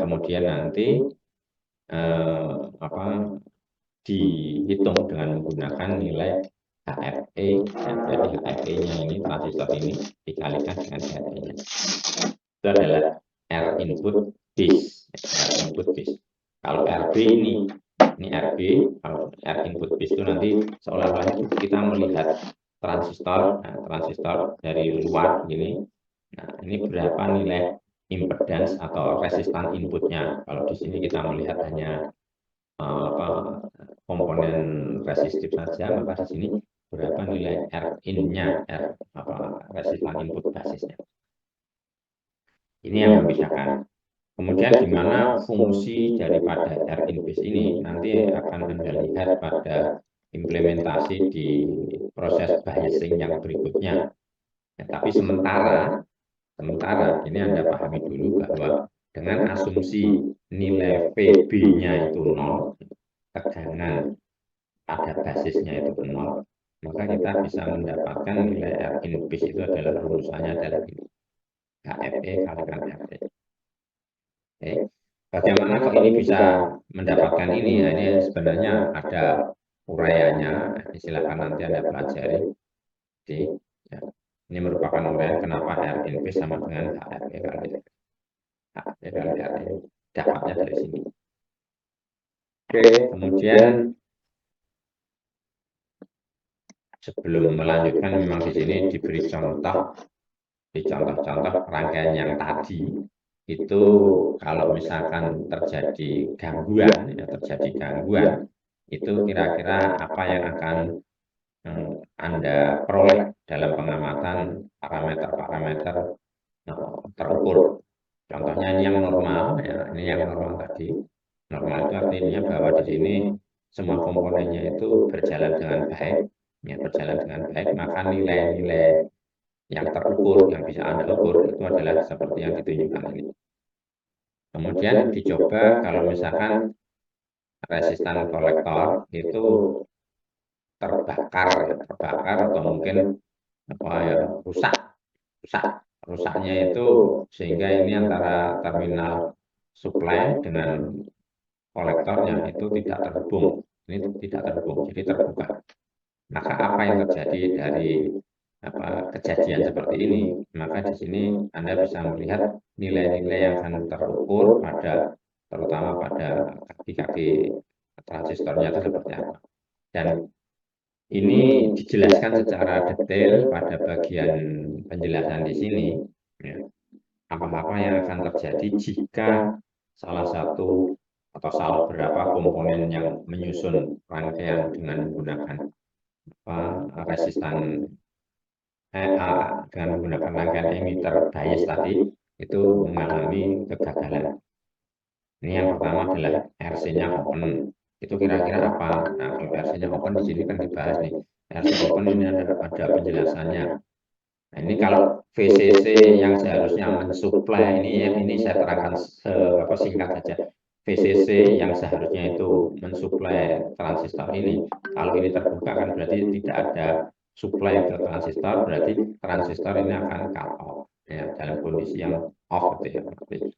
kemudian nanti dihitung dengan menggunakan nilai HFE. Jadi HFE-nya ini, transistor ini dikalikan dengan HFE-nya. Itu adalah R input base. R input base. Kalau RB ini RB, kalau R input base itu nanti seolah-olah itu kita melihat transistor, transistor dari luar ini. Nah, ini berapa nilai impedance atau resistan inputnya. Kalau di sini kita melihat hanya komponen resistif saja, maka di sini berapa nilai R in-nya, resistan input basisnya. Ini yang membedakan. Kemudian di mana fungsi daripada R in base ini nanti akan Anda lihat pada implementasi di proses biasing yang berikutnya. Ya, tapi sementara ini Anda pahami dulu bahwa dengan asumsi nilai VB-nya itu 0, tegangan pada basisnya itu 0, maka kita bisa mendapatkan nilai R in base itu adalah rumusannya adalah ini, HFE kalikan RE. Oke. Bagaimana kok ini bisa mendapatkan ini? Nah, ini sebenarnya ada uraiannya. Silakan nanti Anda pelajari. Jadi, ya, ini merupakan uraian kenapa R in base sama dengan HFE kali RE. Dapatnya dari sini. Oke, kemudian sebelum melanjutkan memang di sini diberi contoh, di contoh-contoh rangkaian yang tadi itu kalau misalkan terjadi gangguan, itu kira-kira apa yang akan Anda peroleh dalam pengamatan parameter-parameter terukur. Contohnya ini yang normal, ya, ini yang normal tadi. Normal itu artinya bahwa di sini semua komponennya itu berjalan dengan baik, ya, maka nilai-nilai yang terukur, yang bisa Anda ukur itu adalah seperti yang ditunjukkan ini. Kemudian dicoba kalau misalkan resistan kolektor itu terbakar atau mungkin rusaknya itu sehingga ini antara terminal supply dengan kolektornya itu tidak terhubung, jadi terbuka. Maka apa yang terjadi dari kejadian seperti ini? Maka di sini Anda bisa melihat nilai-nilai yang akan terukur terutama pada kaki-kaki transistornya itu seperti apa. Dan ini dijelaskan secara detail pada bagian penjelasan di sini. Ya. Apa-apa yang akan terjadi jika salah satu atau salah beberapa komponen yang menyusun rangkaian dengan menggunakan resistan dengan menggunakan rangkaian emitter bias tadi itu mengalami kegagalan. Ini yang pertama adalah RC-nya open. Itu kira-kira apa? Nah, kalau RC-nya open di sini kan dibahas nih. RC open ini ada penjelasannya. Nah, ini kalau VCC yang seharusnya mensuplai ini saya terangkan singkat saja. VCC yang seharusnya itu mensuplai transistor ini, kalau ini terbuka kan berarti tidak ada supply ke transistor, berarti transistor ini akan cut off, ya, dalam kondisi yang off gitu ya.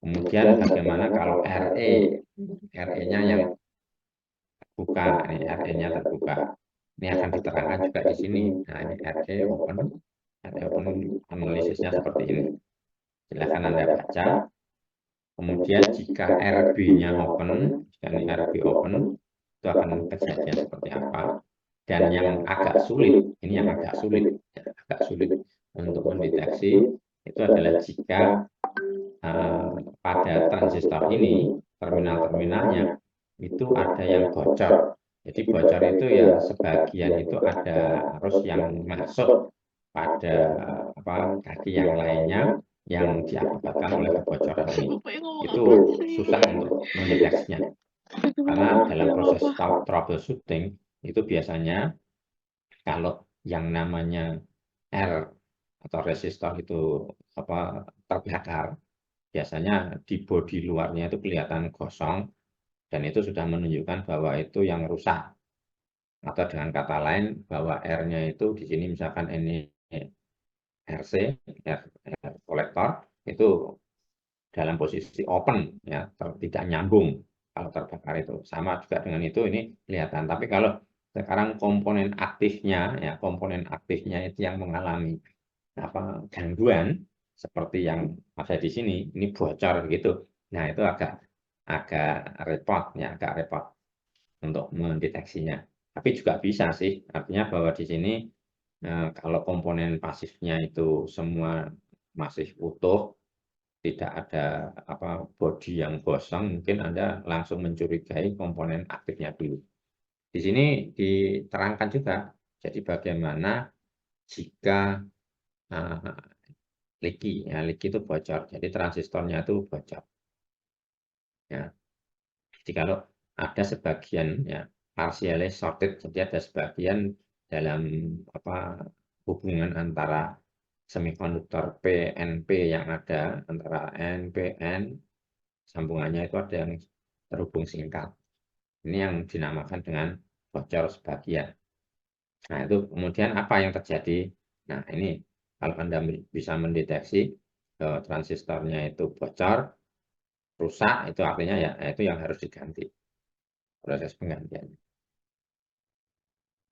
Kemudian bagaimana kalau RE-nya yang terbuka, ini RE-nya terbuka. Ini akan diterangkan juga di sini. Nah, ini RE open analisisnya seperti ini. Silakan Anda baca. Kemudian jika RB-nya open, jika ini RB open, itu akan kejadian seperti apa. Dan yang agak sulit, untuk mendeteksi itu adalah jika pada transistor ini terminal-terminalnya itu ada yang bocor. Jadi bocor itu ya sebagian itu ada arus yang masuk pada kaki yang lainnya yang diakibatkan oleh kebocoran ini. Itu susah untuk mendeteksinya. Karena dalam proses troubleshooting itu biasanya kalau yang namanya R atau resistor itu terbakar, biasanya di bodi luarnya itu kelihatan kosong dan itu sudah menunjukkan bahwa itu yang rusak. Atau dengan kata lain bahwa R-nya itu di sini misalkan ini RC, kolektor itu dalam posisi open ya, tidak nyambung kalau terbakar itu. Sama juga dengan itu ini kelihatan. Tapi kalau sekarang komponen aktifnya itu yang mengalami gangguan seperti yang ada di sini, ini bocor gitu. Nah, itu agak repot ya, agak repot untuk mendeteksinya. Tapi juga bisa sih, artinya bahwa di sini kalau komponen pasifnya itu semua masih utuh, tidak ada bodi yang gosong, mungkin Anda langsung mencurigai komponen aktifnya dulu. Di sini diterangkan juga, jadi bagaimana jika leaky itu bocor, jadi transistornya itu bocor. Ya. Jadi kalau ada sebagian ya partially shorted, jadi ada sebagian dalam hubungan antara semikonduktor PNP yang ada antara NPN, sambungannya itu ada yang terhubung singkat. Ini yang dinamakan dengan bocor sebagian. Nah, itu kemudian apa yang terjadi? Nah, ini kalau Anda bisa mendeteksi transistornya itu bocor, rusak, itu artinya ya itu yang harus diganti, proses penggantian.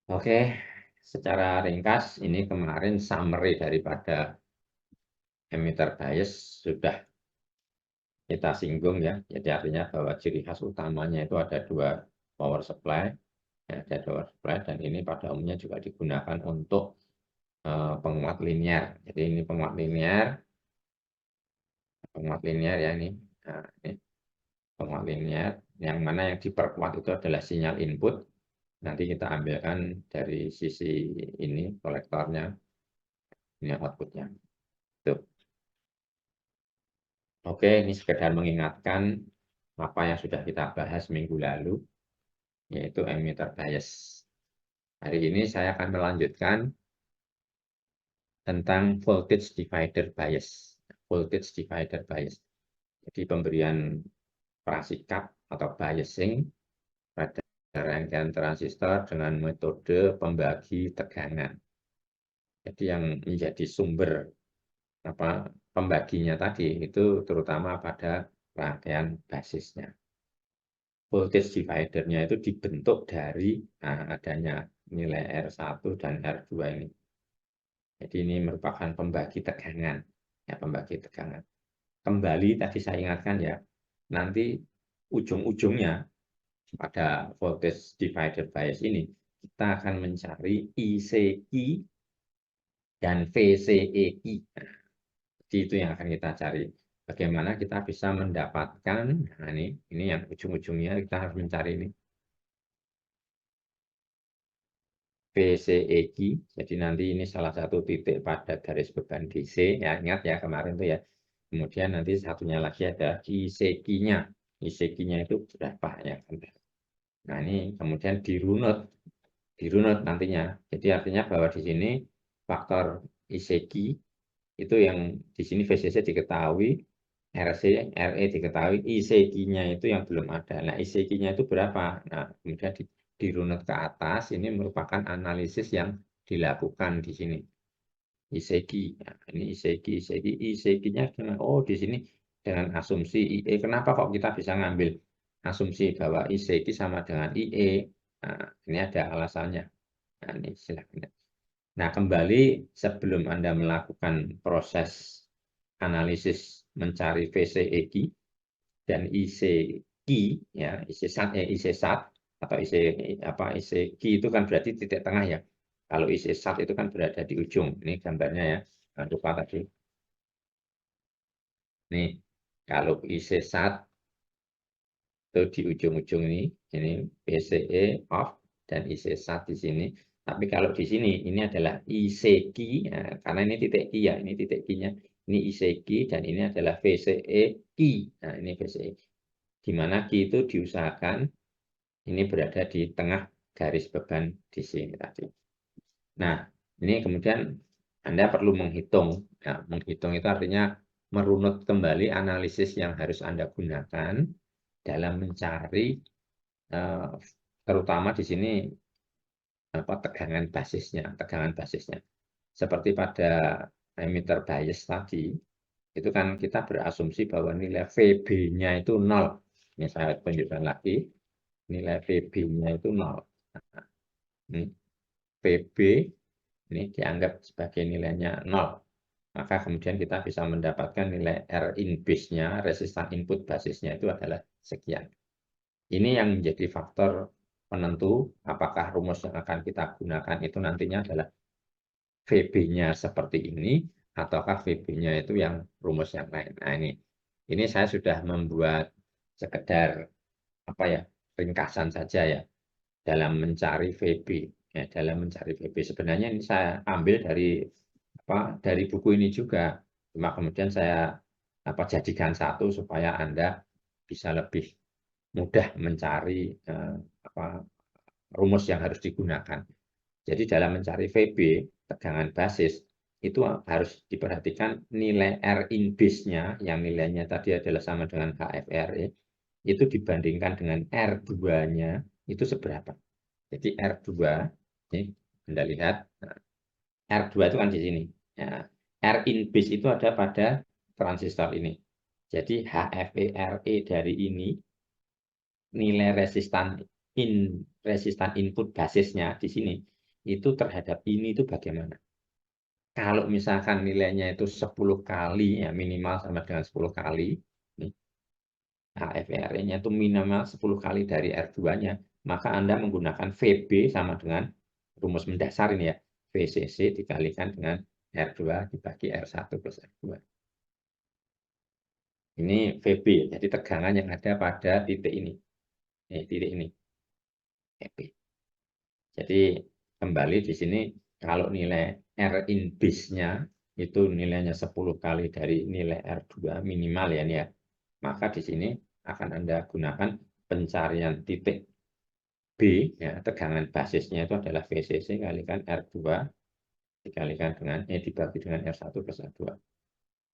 Oke, secara ringkas ini kemarin summary daripada emitter bias sudah kita singgung ya. Jadi artinya bahwa ciri khas utamanya itu ada dua power supply, ya, ada power supply, dan ini pada umumnya juga digunakan untuk penguat linear. Jadi ini penguat linear ya ini. Nah, ini penguat linear yang mana yang diperkuat itu adalah sinyal input. Nanti kita ambilkan dari sisi ini kolektornya, ini outputnya. Tuh. Oke, ini sekedar mengingatkan apa yang sudah kita bahas minggu lalu, yaitu emitter bias. Hari ini saya akan melanjutkan tentang voltage divider bias. Voltage divider bias. Jadi pemberian prasikap atau biasing pada rangkaian transistor dengan metode pembagi tegangan. Jadi yang menjadi sumber pembaginya tadi itu terutama pada rangkaian basisnya. Voltage dividernya itu dibentuk dari adanya nilai R1 dan R2 ini. Jadi ini merupakan pembagi tegangan. Ya, pembagi tegangan. Kembali tadi saya ingatkan ya, nanti ujung-ujungnya pada voltage divider bias ini, kita akan mencari ICI dan VCEI. Jadi itu yang akan kita cari. Bagaimana kita bisa mendapatkan, nah ini yang ujung-ujungnya kita harus mencari ini. VCEG, jadi nanti ini salah satu titik pada garis beban DC, ya ingat ya kemarin tuh ya. Kemudian nanti satunya lagi ada ICQ-nya. ICQ-nya itu berapa ya? Nah ini kemudian dirunut nantinya. Jadi artinya bahwa di sini faktor ICQ itu yang di sini VCC diketahui, RC, RE diketahui, ICQ-nya itu yang belum ada. Nah ICQ-nya itu berapa? Nah kemudian dirunut ke atas, ini merupakan analisis yang dilakukan di sini. ICQ, nah, ini ICQ-nya gimana? Oh di sini dengan asumsi IE. Kenapa kok kita bisa ngambil asumsi bahwa ICQ sama dengan IE? Nah, ini ada alasannya. Nah, ini silakan. Nah, kembali sebelum Anda melakukan proses analisis mencari VCEQ dan ICQ, ya, IC-SAT atau ICQ itu kan berarti titik tengah ya. Kalau IC-SAT itu kan berada di ujung. Ini gambarnya ya. Jangan lupa tadi. Nih, kalau IC-SAT itu di ujung-ujung ini PCE off dan IC-SAT di sini. Tapi kalau di sini ini adalah ICQ, ya, karena ini titik Q ya, ini titik Q-nya. Ini ICQ dan ini adalah VCE Q. Nah, ini VCE. Di mana Q itu diusahakan ini berada di tengah garis beban di sini tadi. Nah, ini kemudian Anda perlu menghitung. Nah, menghitung itu artinya merunut kembali analisis yang harus Anda gunakan dalam mencari terutama di sini tegangan basisnya. Seperti pada emitter bias tadi, itu kan kita berasumsi bahwa nilai VB-nya itu 0. Ini saya tunjukkan lagi, nilai VB-nya itu 0. Ini VB ini dianggap sebagai nilainya 0. Maka kemudian kita bisa mendapatkan nilai R in base-nya, resistan input basisnya itu adalah sekian. Ini yang menjadi faktor penentu apakah rumus yang akan kita gunakan itu nantinya adalah VB-nya seperti ini, ataukah VB-nya itu yang rumus yang lain. Nah, ini saya sudah membuat sekedar apa ya, ringkasan saja ya dalam mencari VB. Ya, dalam mencari VB sebenarnya ini saya ambil dari buku ini juga. Cuma kemudian saya jadikan satu supaya Anda bisa lebih mudah mencari rumus yang harus digunakan. Jadi dalam mencari VB, tegangan basis, itu harus diperhatikan nilai R in base-nya, yang nilainya tadi adalah sama dengan HFRE, itu dibandingkan dengan R2-nya, itu seberapa. Jadi R2, ini Anda lihat, R2 itu kan di sini. Ya, R in base itu ada pada transistor ini. Jadi HFERE dari ini, nilai resistan input basisnya di sini, itu terhadap ini itu bagaimana. Kalau misalkan nilainya itu 10 kali, ya minimal sama dengan 10 kali, HFRE-nya itu minimal 10 kali dari R2-nya, maka Anda menggunakan VB sama dengan rumus mendasar ini ya, VCC dikalikan dengan R2 dibagi R1 plus R2. Ini VB, jadi tegangan yang ada pada titik ini. Titik ini, VB. Jadi kembali di sini, kalau nilai R in base-nya itu nilainya 10 kali dari nilai R2 minimal ya, nih ya. Maka di sini akan Anda gunakan pencarian titik B, ya, tegangan basisnya itu adalah VCC kalikan R2 dikalikan dengan dibagi dengan R1 plus R2.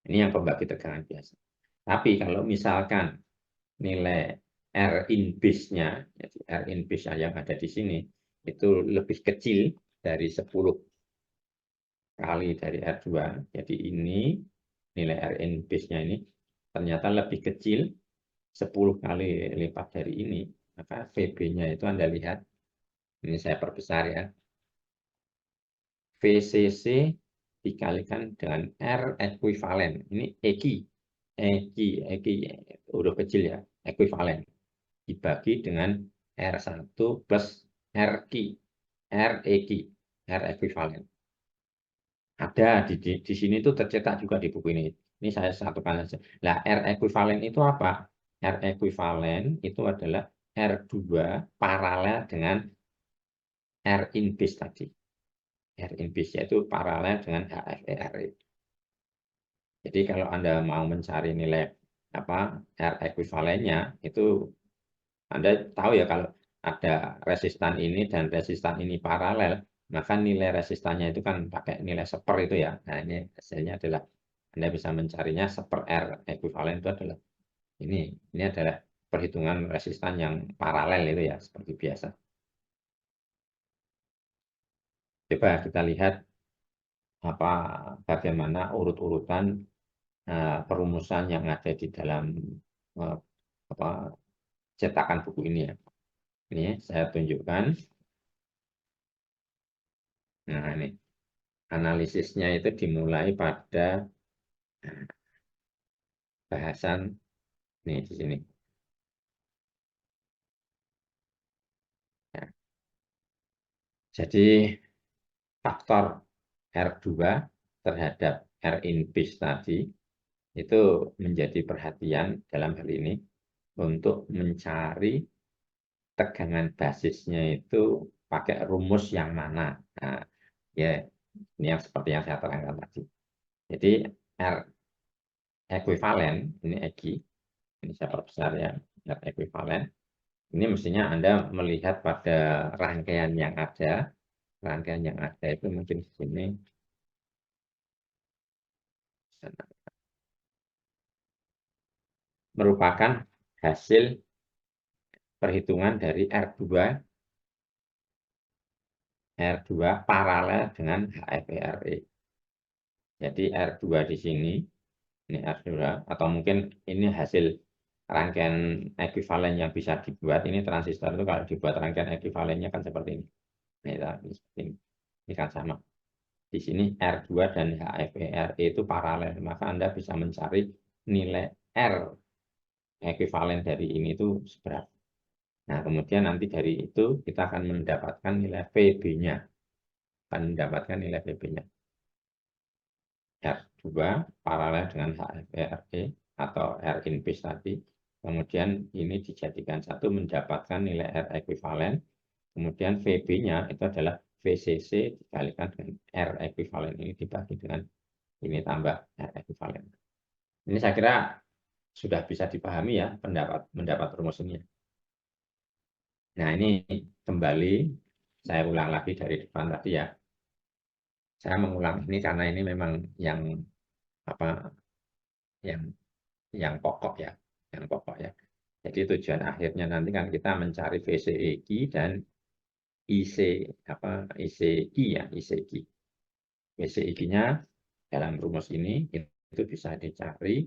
Ini yang pembagi tegangan biasa. Tapi kalau misalkan nilai R in base-nya, jadi R in base-nya yang ada di sini, itu lebih kecil dari 10 kali dari R2, jadi ini nilai R in base-nya ini ternyata lebih kecil 10 kali lipat dari ini, maka VB-nya itu Anda lihat, ini saya perbesar ya, VCC dikalikan dengan R ekuivalen, ini EQ huruf kecil ya, ekuivalen, dibagi dengan R1 plus RQ, REQ, R ekuivalen. Ada di sini tuh tercetak juga di buku ini. Ini saya satukan saja. Nah, R ekuivalen itu apa? R ekuivalen itu adalah R2 paralel dengan R in base tadi. R in base yaitu paralel dengan HFERE. Jadi kalau Anda mau mencari nilai R ekuivalennya, itu Anda tahu ya, kalau ada resistan ini dan resistan ini paralel, maka nilai resistannya itu kan pakai nilai seper itu ya. Nah, ini hasilnya adalah Anda bisa mencarinya seper R ekuivalen itu adalah ini adalah perhitungan resistan yang paralel itu ya, seperti biasa. Coba kita lihat bagaimana urut-urutan perumusan yang ada di dalam cetakan buku ini ya. Ini saya tunjukkan. Nah, ini analisisnya itu dimulai pada bahasan nih di sini. Ya. Jadi faktor R2 terhadap R in base tadi itu menjadi perhatian dalam hal ini untuk mencari tegangan basisnya itu pakai rumus yang mana. Nah, ya ini yang seperti yang saya terangkan tadi. Jadi R ekuivalen, ini EQ, ini saya perbesar ya, R ekuivalen. Ini mestinya Anda melihat pada rangkaian yang ada itu mungkin di sini. Merupakan hasil perhitungan dari R2 paralel dengan HFERE. Jadi R2 di sini Ini R2, atau mungkin ini hasil rangkaian ekuivalen yang bisa dibuat. Ini transistor itu kalau dibuat rangkaian ekuivalennya kan seperti ini. Nah, seperti ini. Ini kan sama. Di sini R2 dan HFE RE itu paralel, maka Anda bisa mencari nilai R ekuivalen dari ini itu seberapa. Nah, kemudian nanti dari itu kita akan mendapatkan nilai VB-nya. Akan mendapatkan nilai VB-nya. R2 paralel dengan HFE RE atau R in base tadi. Kemudian ini dijadikan satu mendapatkan nilai R ekuivalen. Kemudian VB-nya itu adalah VCC dikalikan dengan R ekuivalen ini dibagi dengan ini tambah R ekuivalen. Ini saya kira sudah bisa dipahami ya mendapat rumus ini. Nah, ini kembali saya ulang lagi dari depan tadi ya. Saya mengulang ini karena ini memang yang apa yang pokok ya, yang pokok ya. Jadi tujuan akhirnya nanti kan kita mencari VCEQ dan IC ICQ ya, ICQ. VCEQ-nya dalam rumus ini itu bisa dicari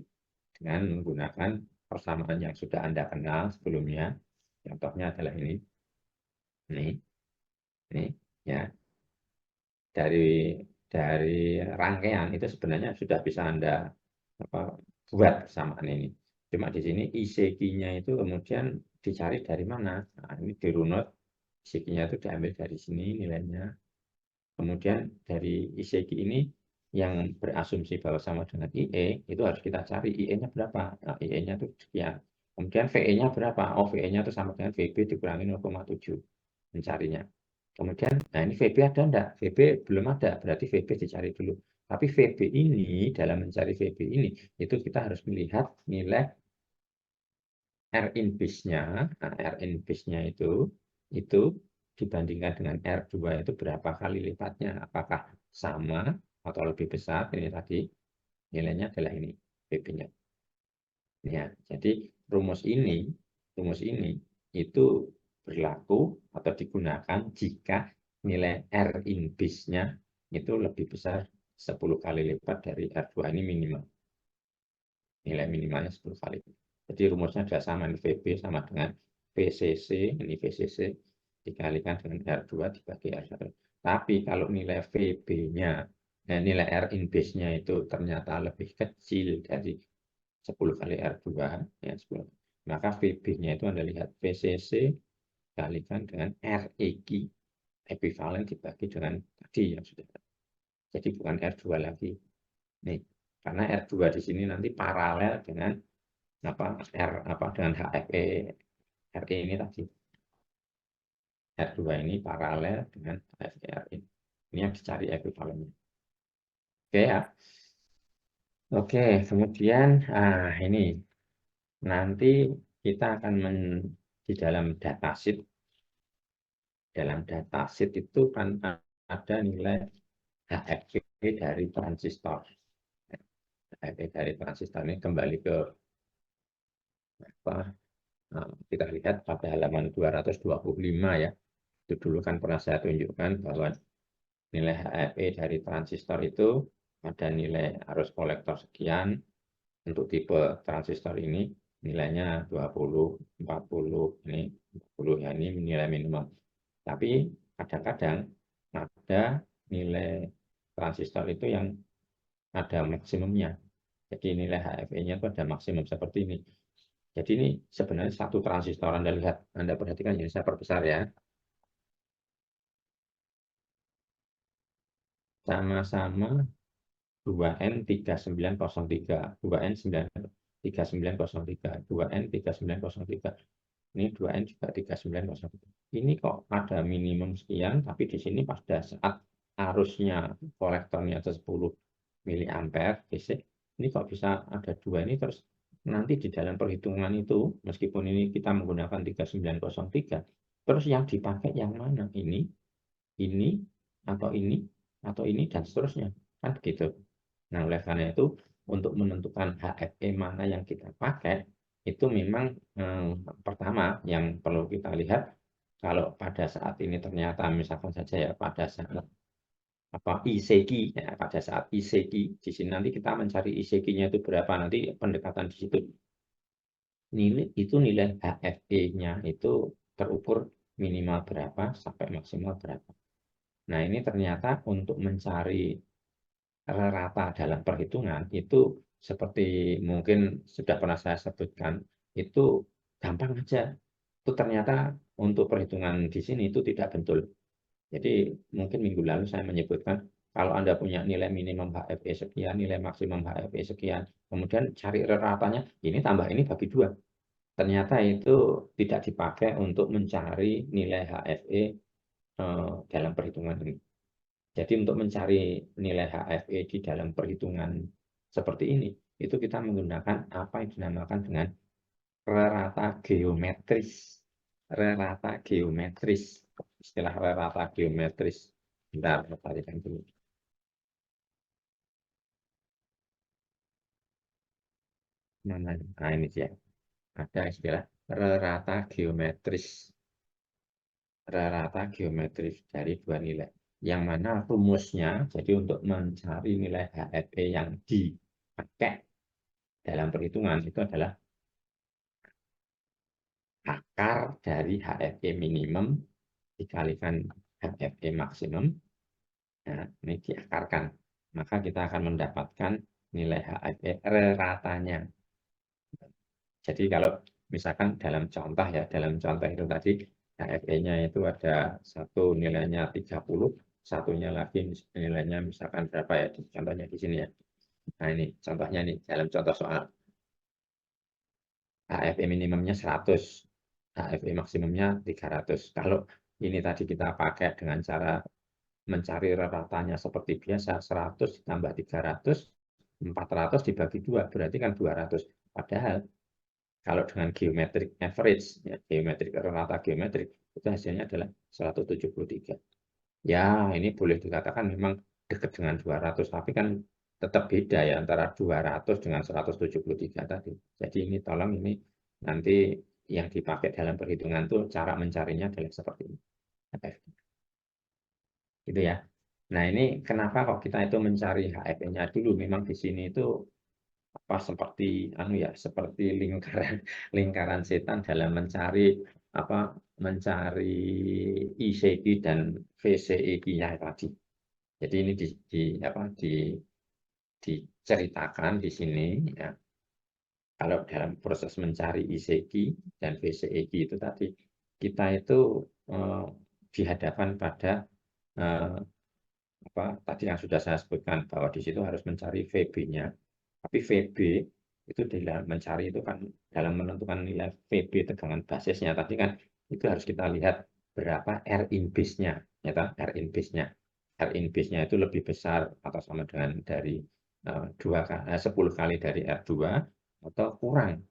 dengan menggunakan persamaan yang sudah Anda kenal sebelumnya. Contohnya adalah ini. Ini ya. Dari rangkaian itu sebenarnya sudah bisa Anda buat persamaan ini. Cuma di sini ICQ-nya itu kemudian dicari dari mana? Nah, ini dirunut, ICQ-nya itu diambil dari sini nilainya. Kemudian dari ICQ ini yang berasumsi bahwa sama dengan IE, itu harus kita cari IE-nya berapa. Nah, IE-nya itu sekian. Kemudian VE-nya berapa? Oh, VE-nya itu sama dengan VB dikurangi 0,7 mencarinya. Kemudian, nah ini VB ada enggak? VB belum ada, berarti VB dicari dulu. Tapi VB ini, dalam mencari VB ini, itu kita harus melihat nilai R in base-nya. Nah, R in base-nya itu dibandingkan dengan R2 itu berapa kali lipatnya? Apakah sama atau lebih besar? Ini tadi nilainya adalah ini, VB-nya. Ya, jadi rumus ini itu berlaku atau digunakan jika nilai R in base-nya itu lebih besar 10 kali lipat dari R2 ini minimal. Nilai minimalnya 10 kali. Jadi rumusnya sudah sama, ini VB sama dengan VCC, ini VCC dikalikan dengan R2 dibagi R1. Tapi kalau nilai VB-nya, nilai R in base-nya itu ternyata lebih kecil dari 10 kali R2, ya 10. Maka VB-nya itu Anda lihat VCC dikalikan dengan REQ, ekuivalen dibagi dengan tadi yang sudah. Jadi bukan R2 lagi. Nih, karena R2 di sini nanti paralel dengan dengan HFE RE ini tadi. R2 ini paralel dengan HFE RE. Ini yang dicari ekuivalennya. Oke ya. Oke, kemudian ini nanti kita akan di dalam datasheet. Dalam datasheet itu kan ada nilai HFE dari transistor. HFE dari transistor ini kembali ke kita lihat pada halaman 225 ya. Itu dulu kan pernah saya tunjukkan bahwa nilai HFE dari transistor itu ada nilai arus kolektor sekian. Untuk tipe transistor ini nilainya 20, 40, ini 40 ya, ini nilai minimum. Tapi kadang-kadang ada nilai transistor itu yang ada maksimumnya. Jadi nilai HFE-nya itu ada maksimum seperti ini. Jadi ini sebenarnya satu transistor. Anda lihat, Anda perhatikan, jadi saya perbesar ya. Sama-sama 2N 3903, 2N 3903, 2N 3903. Ini 2N juga 3903. Ini kok ada minimum sekian, tapi di sini pada saat arusnya kolektornya 10 miliampere DC, ini kok bisa ada dua ini terus nanti di dalam perhitungan itu, meskipun ini kita menggunakan 3903, terus yang dipakai yang mana? Ini, atau ini, dan seterusnya. Kan begitu. Nah, oleh karena itu, untuk menentukan HFE mana yang kita pakai, itu memang pertama yang perlu kita lihat, kalau pada saat ini ternyata misalkan saja ya, pada saat ISEGI ya, pada saat ISEGI di sini nanti kita mencari ISEGI-nya itu berapa, nanti pendekatan di situ nilai HFE-nya itu terukur minimal berapa sampai maksimal berapa. Nah, ini ternyata untuk mencari rata dalam perhitungan itu seperti mungkin sudah pernah saya sebutkan, itu gampang aja. Itu ternyata untuk perhitungan di sini itu tidak betul. Jadi mungkin minggu lalu saya menyebutkan kalau Anda punya nilai minimum HFE sekian, nilai maksimum HFE sekian, kemudian cari ratanya, ini tambah ini bagi 2. Ternyata itu tidak dipakai untuk mencari nilai HFE dalam perhitungan ini. Jadi untuk mencari nilai HFE di dalam perhitungan seperti ini, itu kita menggunakan apa yang dinamakan dengan rata geometris. Rata geometris. Istilah rata geometris. Bentar, tarikan dulu. Mana? Nah, ini dia. Ada istilah rata geometris. Rata geometris dari 2 nilai. Yang mana rumusnya, jadi untuk mencari nilai HFE yang dipakai dalam perhitungan itu adalah akar dari HFE minimum dikalikan HFE maksimum. Nah, ini diakarkan. Maka kita akan mendapatkan nilai HFE ratanya. Jadi kalau misalkan dalam contoh ya, dalam contoh itu tadi HFE-nya itu ada satu nilainya 30, satunya lagi nilainya misalkan berapa ya, contohnya di sini ya. Nah ini contohnya nih, dalam contoh soal HFE minimumnya 100, HFE maksimumnya 300. Kalau ini tadi kita pakai dengan cara mencari ratanya seperti biasa, 100 ditambah 300, 400 dibagi 2, berarti kan 200. Padahal kalau dengan geometric average, ya, geometrik rata geometrik, itu hasilnya adalah 173. Ya, ini boleh dikatakan memang dekat dengan 200, tapi kan tetap beda ya antara 200 dengan 173 tadi. Jadi ini tolong ini nanti yang dipakai dalam perhitungan itu cara mencarinya adalah seperti ini. Gitu ya. Nah, ini kenapa kok kita itu mencari HFE-nya dulu? Memang di sini itu seperti seperti lingkaran lingkaran setan dalam mencari mencari ICQ dan VCEQ-nya tadi. Jadi ini diceritakan di sini ya. Kalau dalam proses mencari ICQ dan VCEQ itu tadi, kita itu dihadapkan pada tadi yang sudah saya sebutkan bahwa di situ harus mencari VB-nya. Tapi VB itu dalam mencari itu kan dalam menentukan nilai VB tegangan basisnya tadi kan itu harus kita lihat berapa R in base-nya, ya kan? R in base-nya. R in base-nya itu lebih besar atau sama dengan dari 10 kali dari R2 atau kurang.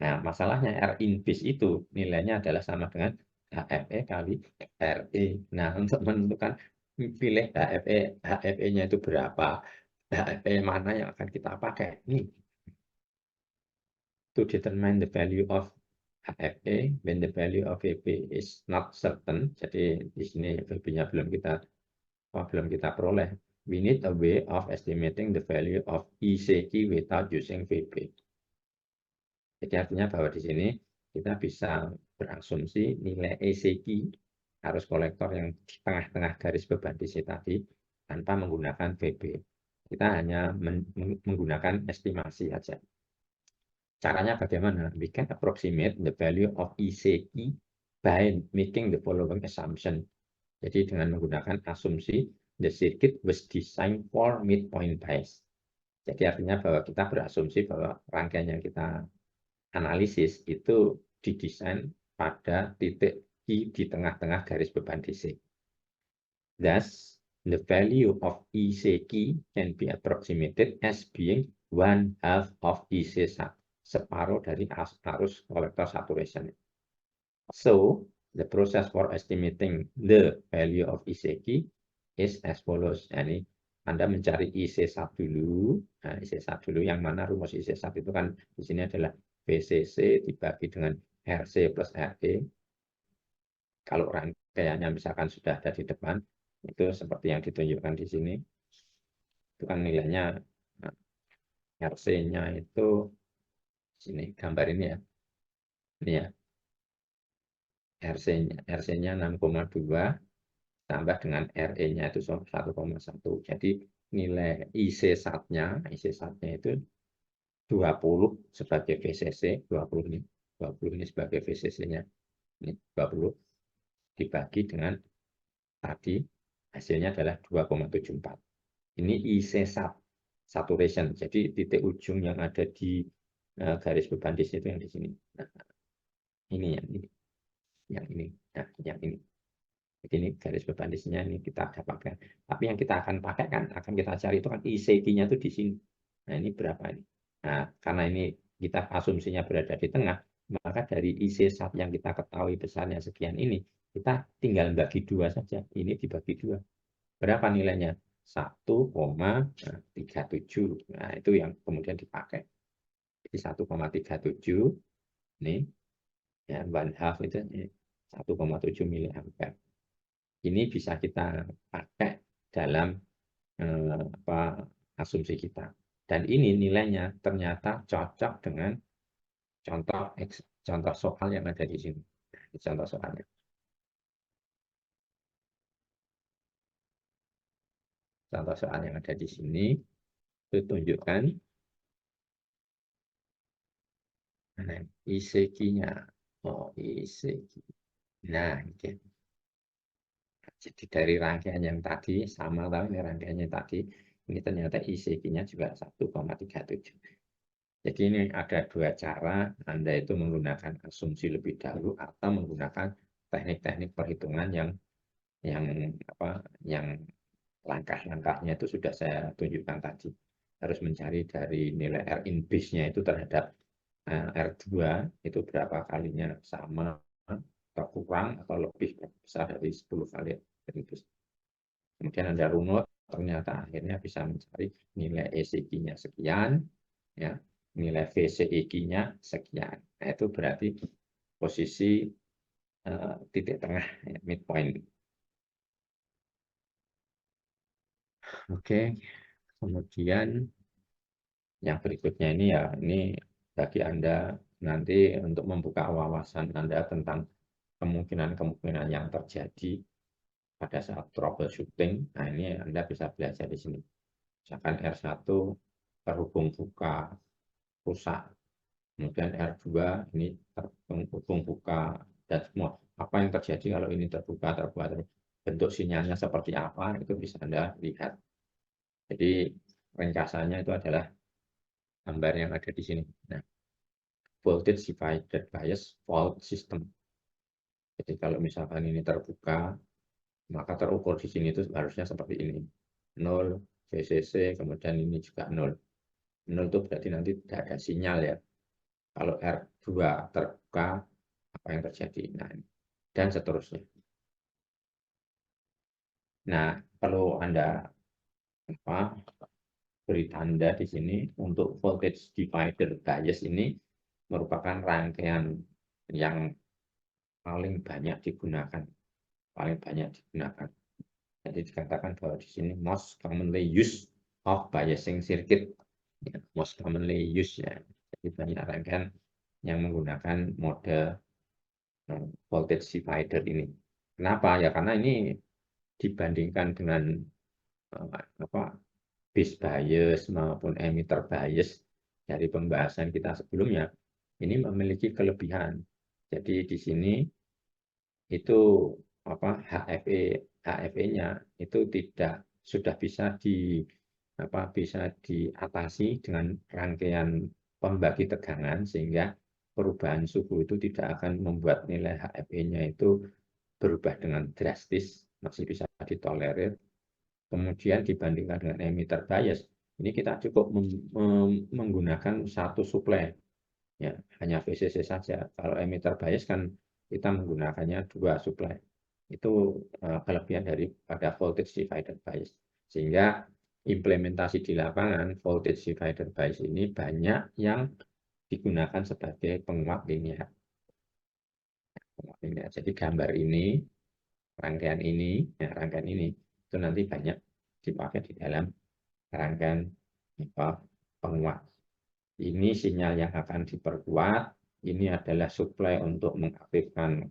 Nah, masalahnya R in base itu nilainya adalah sama dengan HFE kali RE. Nah, untuk menentukan pilih HFE-nya itu berapa, HFE mana yang akan kita pakai. Ini to determine the value of HFE when the value of VB is not certain. Jadi di sini VB-nya belum kita peroleh. We need a way of estimating the value of ICQ without using VB. Jadi artinya bahwa di sini kita bisa berasumsi nilai ECQ arus kolektor yang di tengah-tengah garis beban DC tadi tanpa menggunakan VB. Kita hanya menggunakan estimasi saja. Caranya bagaimana? We can approximate the value of ECQ by making the following assumption. Jadi dengan menggunakan asumsi the circuit was designed for midpoint bias. Jadi artinya bahwa kita berasumsi bahwa rangkaian yang kita analisis itu didesain pada titik I di tengah-tengah garis beban DC. Thus, the value of ICQ can be approximated as being 1/2 of IC1, separuh dari arus kolektor saturation. So, the process for estimating the value of ICQ is as follows. Yani, Anda mencari IC1 dulu. Nah, IC1 dulu yang mana rumus IC1 itu kan di sini adalah VCC dibagi dengan RC plus RE. Kalau rangkaiannya misalkan sudah ada di depan, Itu seperti yang ditunjukkan di sini. Itu kan nilainya RC-nya itu sini gambar ini ya. Ini ya. RC-nya 6,2 tambah dengan RE-nya itu 1,1. Jadi nilai IC-SAT-nya itu 20 sebagai VCC, 20 ini sebagai VCC-nya. Ini 20 dibagi dengan tadi hasilnya adalah 2,74. Ini IC-SAT saturation. Jadi titik ujung yang ada di garis beban di situ yang di sini. Nah, ini yang ini. Yang ini. Nah, yang ini. Jadi ini garis beban di sini ini kita dapatkan. Tapi yang kita akan pakai kan, akan kita cari itu kan ICT-nya itu di sini. Nah, ini berapa ini? Nah, karena ini kita asumsinya berada di tengah, maka dari IC-SAT yang kita ketahui besarnya sekian ini, kita tinggal bagi 2 saja. Ini dibagi 2. Berapa nilainya? 1,37. Nah, itu yang kemudian dipakai. Jadi 1,37 ini ya 1/2 itu 1,7 miliampere. Ini bisa kita pakai dalam asumsi kita. Dan ini nilainya ternyata cocok dengan contoh soal yang ada di sini. Contoh soalnya. Contoh soal yang ada di sini itu tunjukkan ICQ-nya. Oh, ICQ. Nah, oke. Jadi dari rangkaian yang tadi, sama tahu ini rangkaiannya tadi, ini ternyata ICQ-nya juga 1,37. Jadi ini ada 2 cara, Anda itu menggunakan asumsi lebih dahulu atau menggunakan teknik-teknik perhitungan yang langkah-langkahnya itu sudah saya tunjukkan tadi. Harus mencari dari nilai R in base-nya itu terhadap R2 itu berapa kalinya sama atau kurang atau lebih besar dari 10 kali. Kemudian Anda runut, ternyata akhirnya bisa mencari nilai ECQ-nya sekian, ya, nilai VCEQ-nya sekian. Nah, itu berarti posisi titik tengah, ya, midpoint. Oke, kemudian yang berikutnya ini ya, ini bagi Anda nanti untuk membuka wawasan Anda tentang kemungkinan-kemungkinan yang terjadi pada saat troubleshooting. Nah, ini Anda bisa belajar di sini. Misalkan R1 terhubung buka rusak, kemudian R2 ini terhubung buka dan semua. Apa yang terjadi kalau ini terbuka, bentuk sinyalnya seperti apa, itu bisa Anda lihat. Jadi ringkasannya itu adalah gambar yang ada di sini. Nah, voltage divided bias fault system. Jadi kalau misalkan ini terbuka, maka terukur di sini itu harusnya seperti ini. 0 VCC, kemudian ini juga 0. 0 itu berarti nanti tidak ada sinyal ya. Kalau R2 terbuka, apa yang terjadi? Nah, dan seterusnya. Nah, perlu Anda beri tanda di sini untuk voltage divider bias ini merupakan rangkaian yang paling banyak digunakan. Jadi dikatakan bahwa di sini most commonly used of biasing circuit. Ya, most commonly used ya. Jadi banyak rangkaian yang menggunakan mode voltage divider ini. Kenapa? Ya karena ini dibandingkan dengan base bias maupun emitter bias dari pembahasan kita sebelumnya, ini memiliki kelebihan. Jadi di sini itu HFE-nya itu tidak sudah bisa diatasi dengan rangkaian pembagi tegangan sehingga perubahan suhu itu tidak akan membuat nilai HFE-nya itu berubah dengan drastis, masih bisa ditolerir. Kemudian dibandingkan dengan emitter bias, ini kita cukup menggunakan satu suplai, ya, hanya VCC saja. Kalau emitter bias kan kita menggunakannya 2 suplai. Itu kelebihan daripada voltage divider bias. Sehingga implementasi di lapangan voltage divider bias ini banyak yang digunakan sebagai penguat linear. Jadi gambar ini, rangkaian ini itu nanti banyak dipakai di dalam rangkaian penguat. Ini sinyal yang akan diperkuat. Ini adalah suplai untuk mengaktifkan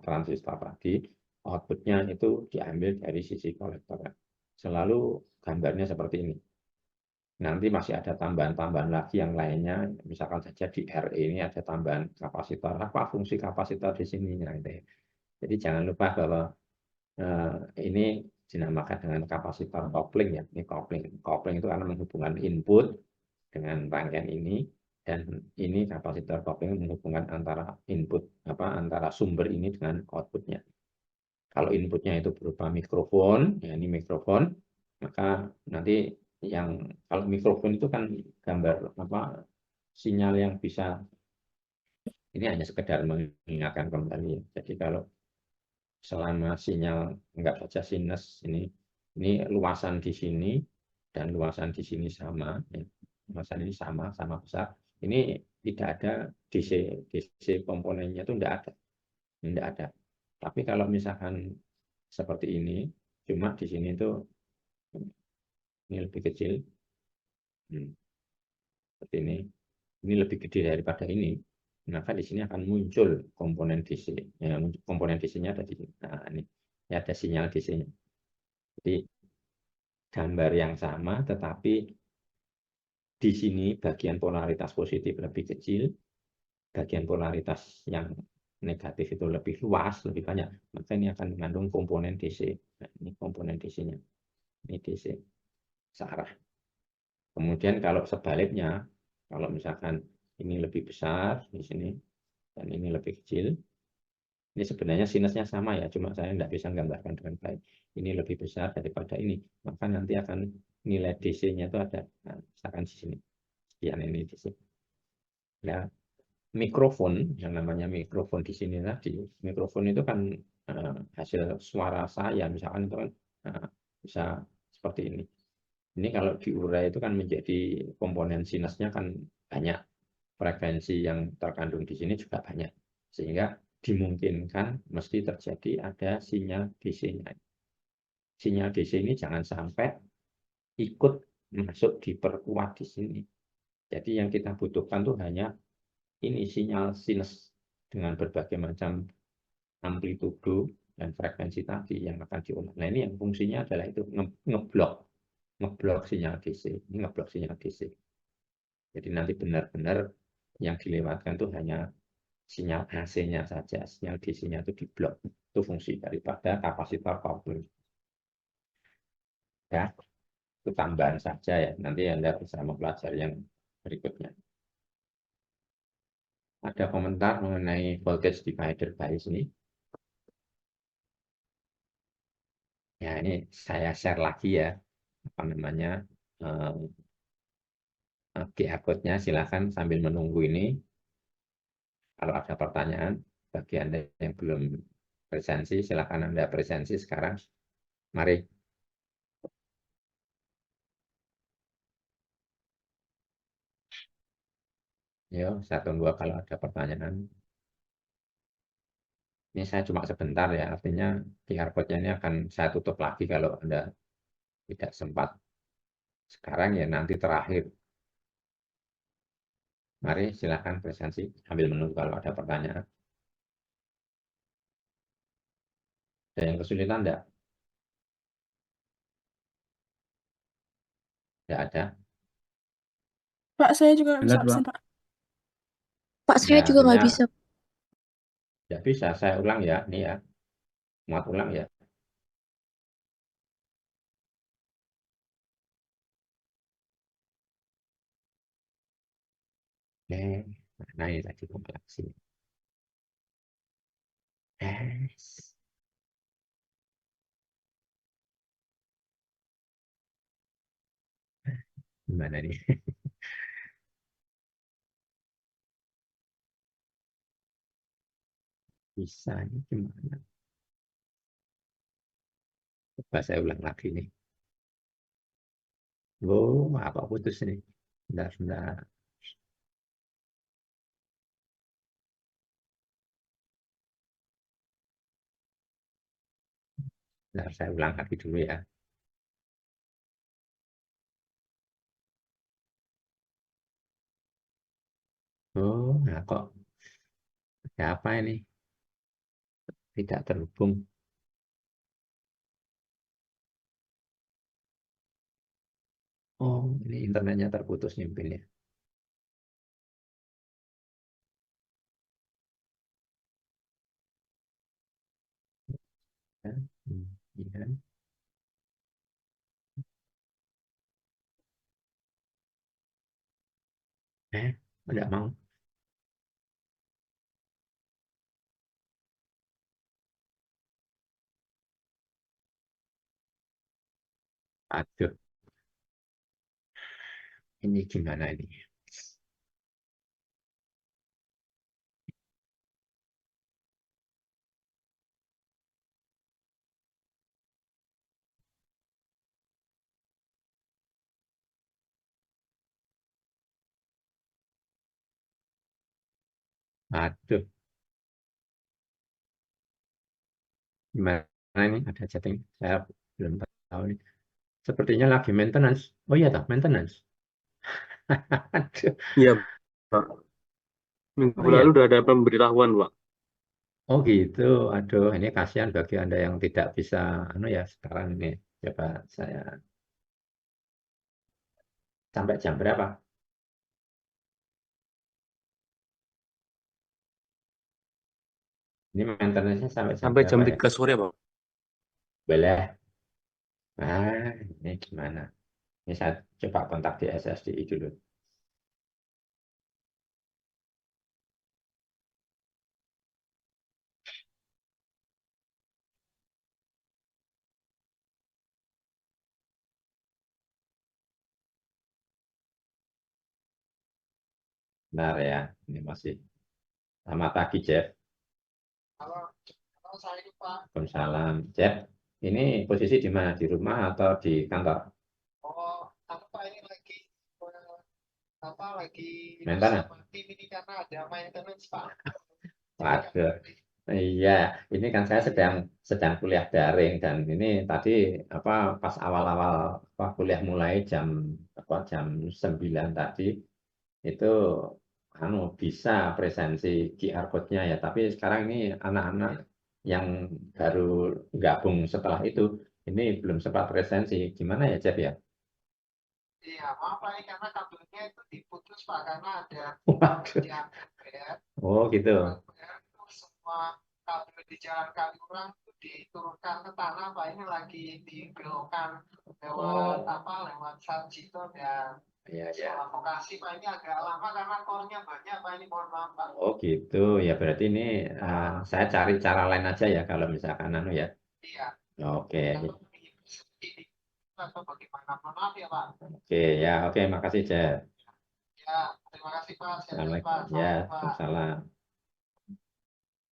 transistor tadi. Outputnya itu diambil dari sisi kolektor. Selalu gambarnya seperti ini. Nanti masih ada tambahan-tambahan lagi yang lainnya. Misalkan saja di RE ini ada tambahan kapasitor. Apa fungsi kapasitor di sini? Jadi jangan lupa bahwa ini dinamakan dengan kapasitor coupling ya. Ini coupling. Coupling itu karena menghubungkan input dengan rangkaian ini, dan ini kapasitor coupling menghubungkan antara input antara sumber ini dengan outputnya. Kalau inputnya itu berupa mikrofon, ya ini mikrofon, maka nanti yang kalau mikrofon itu kan gambar sinyal yang bisa, ini hanya sekedar mengingatkan kembali. Jadi kalau selama sinyal enggak saja sinus ini luasan di sini dan luasan di sini sama, ya. Luasan ini sama besar. Ini tidak ada DC komponennya itu tidak ada. Tapi kalau misalkan seperti ini, cuma di sini itu ini lebih kecil, seperti ini lebih gede daripada ini, maka di sini akan muncul komponen DC. Ya, komponen DC-nya ada di sini. Nah, ini ada sinyal DC-nya. Jadi gambar yang sama, tetapi di sini bagian polaritas positif lebih kecil, bagian polaritas yang negatif itu lebih luas, lebih banyak. Maka ini akan mengandung komponen DC. Nah, ini komponen DC-nya. Ini DC searah. Kemudian kalau sebaliknya, kalau misalkan ini lebih besar di sini dan ini lebih kecil, ini sebenarnya sinusnya sama ya, cuma saya tidak bisa menggambarkan dengan baik. Ini lebih besar daripada ini, maka nanti akan nilai DC-nya itu ada, nah, misalkan di sini, sekian ini DC. Nah, mikrofon, yang namanya mikrofon di sini tadi, mikrofon itu kan hasil suara saya, misalkan itu kan bisa seperti ini. Ini kalau diurai itu kan menjadi komponen sinusnya kan banyak, frekuensi yang terkandung di sini juga banyak, sehingga dimungkinkan mesti terjadi ada sinyal DC-nya. Sinyal DC ini jangan sampai ikut masuk diperkuat di sini. Jadi yang kita butuhkan tuh hanya ini sinyal sinus dengan berbagai macam amplitudo dan frekuensi tadi yang akan diulang. Nah, ini yang fungsinya adalah itu ngeblok sinyal DC. Ini ngeblok sinyal DC. Jadi nanti benar-benar yang dilewatkan itu hanya sinyal AC-nya saja, sinyal DC-nya itu diblok. Itu fungsi daripada kapasitor coupling. Ya, itu tambahan saja ya. Nanti Anda bisa mempelajari yang berikutnya. Ada komentar mengenai voltage divider bias ini? Ya, ini saya share lagi ya, apa namanya, QR code-nya. Silakan sambil menunggu ini. Kalau ada pertanyaan, bagi Anda yang belum presensi, silakan Anda presensi sekarang. Mari. Yuk, saya tunggu kalau ada pertanyaan. Ini saya cuma sebentar ya, artinya QR code-nya ini akan saya tutup lagi kalau Anda tidak sempat sekarang ya, nanti terakhir. Mari silakan presensi sambil menunggu kalau ada pertanyaan. Ada yang kesulitan enggak? Tidak ada. Pak, saya juga nggak bisa Benar, Pak. pesen, Pak. Pak, Ya, saya juga nggak artinya bisa. tidak bisa. Saya ulang ya, ini ya. Muat ulang ya. Nah ini tadi kompleksi. Gimana nih? Bisa ini gimana? Coba saya ulang lagi nih. Oh, apa putus nih? Bentar, bentar. Nah, saya ulang lagi dulu ya. Oh, nah kok ada apa ini? Tidak terhubung. Oh, ini internetnya terputus nih mungkin ya. Iya. Tidak mau. Aduh, ini gimana ini? Aduh, gimana ini? Ada chatting. Saya belum tahu nih. Sepertinya lagi maintenance. Oh iya, tak maintenance. Aduh. Iya, Pak. Minggu Oh lalu iya. udah ada pemberitahuan, Pak. Oh gitu. Aduh, ini kasihan bagi Anda yang tidak bisa anu ya sekarang ini. Coba saya sampai jam berapa? Ini maintenance-nya sampai jam Sampai jam berapa ya? 3 sore, Pak. Boleh. Ah, ini gimana? Ini saya coba kontak di SSDI dulu. Benar ya, ini masih. Selamat pagi, Jeff. Halo, saya ini Pak. Waalaikumsalam. Jeff, ini posisi di mana? Di rumah atau di kantor? Aku Pak ini lagi lagi Maintenance? bersama tim ini karena ada maintenance Pak. Jadi Waduh. Iya, ini kan saya sedang sedang kuliah daring dan ini tadi apa pas awal-awal apa kuliah mulai jam 9 tadi itu anu bisa presensi QR code-nya ya, tapi sekarang ini anak-anak yang baru gabung setelah itu ini belum sempat presensi. Gimana ya, Jeff ya? iya, maaf Pak ini karena kabelnya itu diputus Pak karena ada Waduh. yang BR. Oh, gitu. BR itu semua kabel di jalan Kaliurang itu diturunkan ke tanah Pak ini lagi dibelokkan lewat lewat Sarjito dan Iya, ya. sekolah vokasi Pak ini agak lama karena core-nya banyak Pak ini mohon maaf Pak. Oh, gitu. Ya berarti ini saya cari cara lain aja ya kalau misalkan anu ya. Iya. Oke. Atau ini atau bagaimana? Mohon maaf ya Pak. Oke, ya, oke, makasih, Jeff. Ya, terima kasih Pak. Sehat-sehat Pak. Assalamualaikum. Ya, Assalamualaikum Pak. salam.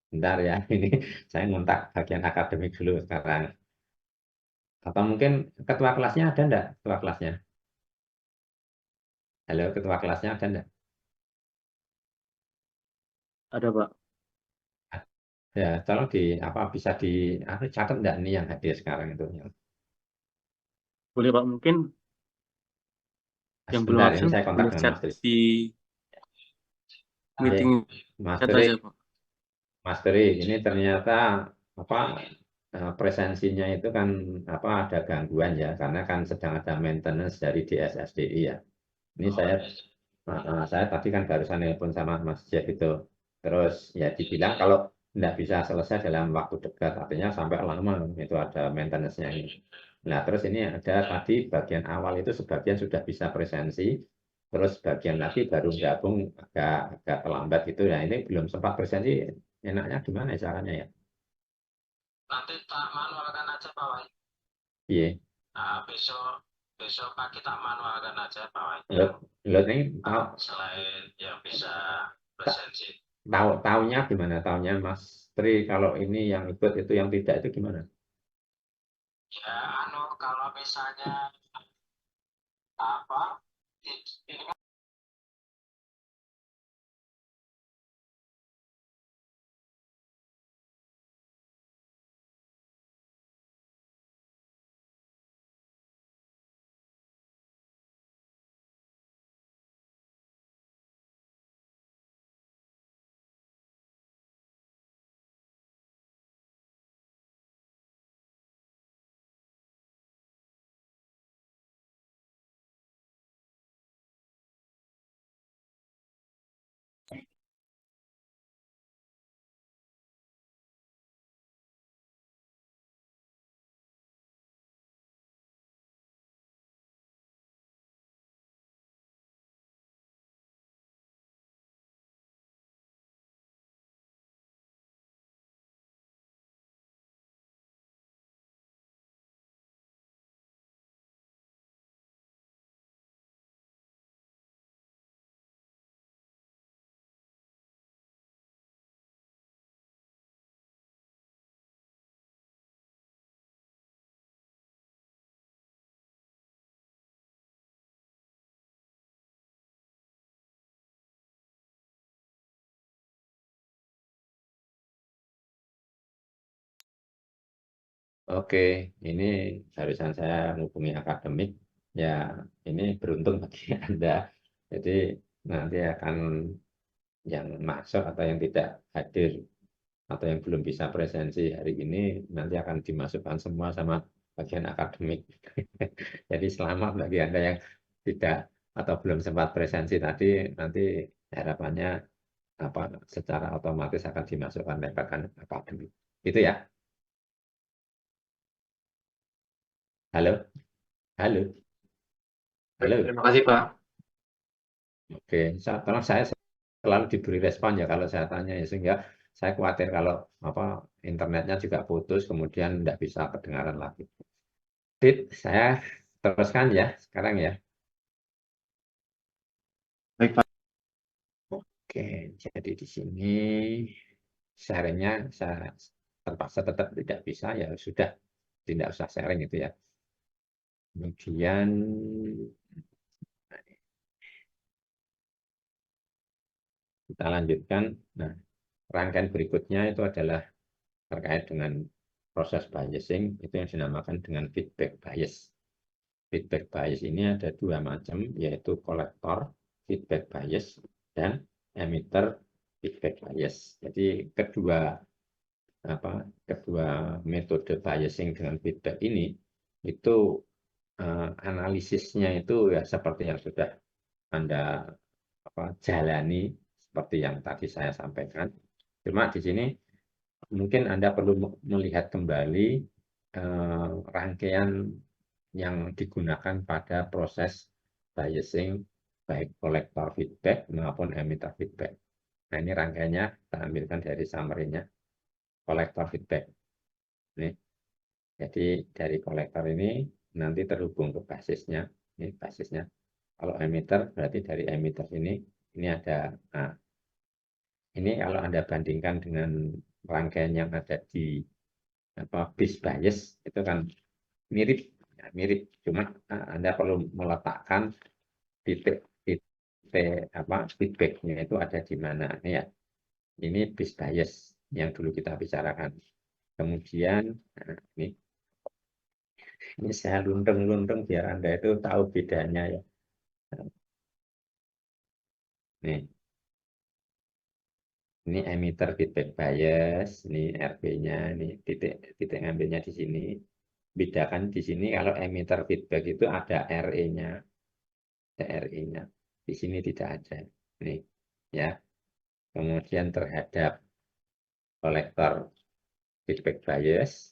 Bentar ya, ini saya ngontak bagian akademik dulu sekarang. Atau mungkin ketua kelasnya ada enggak? Ketua kelasnya. Halo, ketua kelasnya ada enggak? Ada, Pak. Ya, tolong di apa bisa di catat enggak nih yang hadir sekarang itu. Boleh, Pak. Mungkin yang belum Sebentar, ini absen saya kontak boleh dengan chat Mas Tri. di Oke, meeting Mas chat Tri, aja, Pak. Mas Tri, ini ternyata apa presensinya itu kan apa ada gangguan ya karena kan sedang ada maintenance dari DSSDI ya. Ini saya tadi kan barusan nelpon sama Mas Jeff itu. Terus ya dibilang kalau tidak bisa selesai dalam waktu dekat, artinya sampai lama itu ada maintenance-nya ini. Nah, terus ini ada tadi bagian awal itu sebagian sudah bisa presensi, terus bagian lagi baru gabung agak agak terlambat gitu. Nah, ini belum sempat presensi, enaknya gimana ya caranya ya? Nanti tak manualkan aja Pak Wahyu. Iya, Nah, besok besok pagi tak manualkan aja Pak Wahyu. lihat ini tahu Selain yang bisa presensi. tahunya gimana? Tahunya Mas Tri kalau ini yang ikut itu yang tidak itu gimana? Ya, kalau misalnya apa ini Oke, ini barusan saya menghubungi akademik. Ya, ini beruntung bagi Anda. Jadi nanti akan yang masuk atau yang tidak hadir atau yang belum bisa presensi hari ini nanti akan dimasukkan semua sama bagian akademik. Jadi selamat bagi Anda yang tidak atau belum sempat presensi tadi, nanti harapannya apa secara otomatis akan dimasukkan ke bagian akademik. Itu ya. Halo, halo, Baik, halo. terima kasih, Pak. Oke, tolong saya selalu diberi respon ya kalau saya tanya ya, sehingga saya khawatir kalau apa internetnya juga putus kemudian tidak bisa kedengaran lagi. Fit, saya teruskan ya sekarang ya. Baik, Pak. Oke, jadi di sini sharingnya saya terpaksa tetap tidak bisa ya sudah tidak usah sharing itu ya. Kemudian kita lanjutkan. Nah, rangkaian berikutnya itu adalah terkait dengan proses biasing, itu yang dinamakan dengan feedback bias. Feedback bias ini ada dua macam, yaitu kolektor feedback bias dan emitter feedback bias. Jadi kedua metode biasing dengan feedback ini itu analisisnya itu ya seperti yang sudah Anda jalani, seperti yang tadi saya sampaikan. Cuma di sini mungkin Anda perlu melihat kembali rangkaian yang digunakan pada proses biasing baik kolektor feedback maupun emitter feedback. Nah, ini rangkaiannya kita ambilkan dari summary-nya kolektor feedback. Ini. Jadi dari kolektor ini nanti terhubung ke basisnya. Ini basisnya. Kalau emitter berarti dari emitter ini ada. Nah, ini kalau Anda bandingkan dengan rangkaian yang ada di base bias itu kan mirip, ya, mirip. Cuma Anda perlu meletakkan titik feedbacknya itu ada di mana. Ini ya, ini base bias yang dulu kita bicarakan. Kemudian ini saya luntung-luntung biar Anda itu tahu bedanya ya. Nih, ini emitter feedback bias, ini RB-nya, ini titik ngambilnya di sini. Bedakan di sini kalau emitter feedback itu ada RE-nya, RE-nya. Di sini tidak ada. Nih, ya. Kemudian terhadap kolektor feedback bias,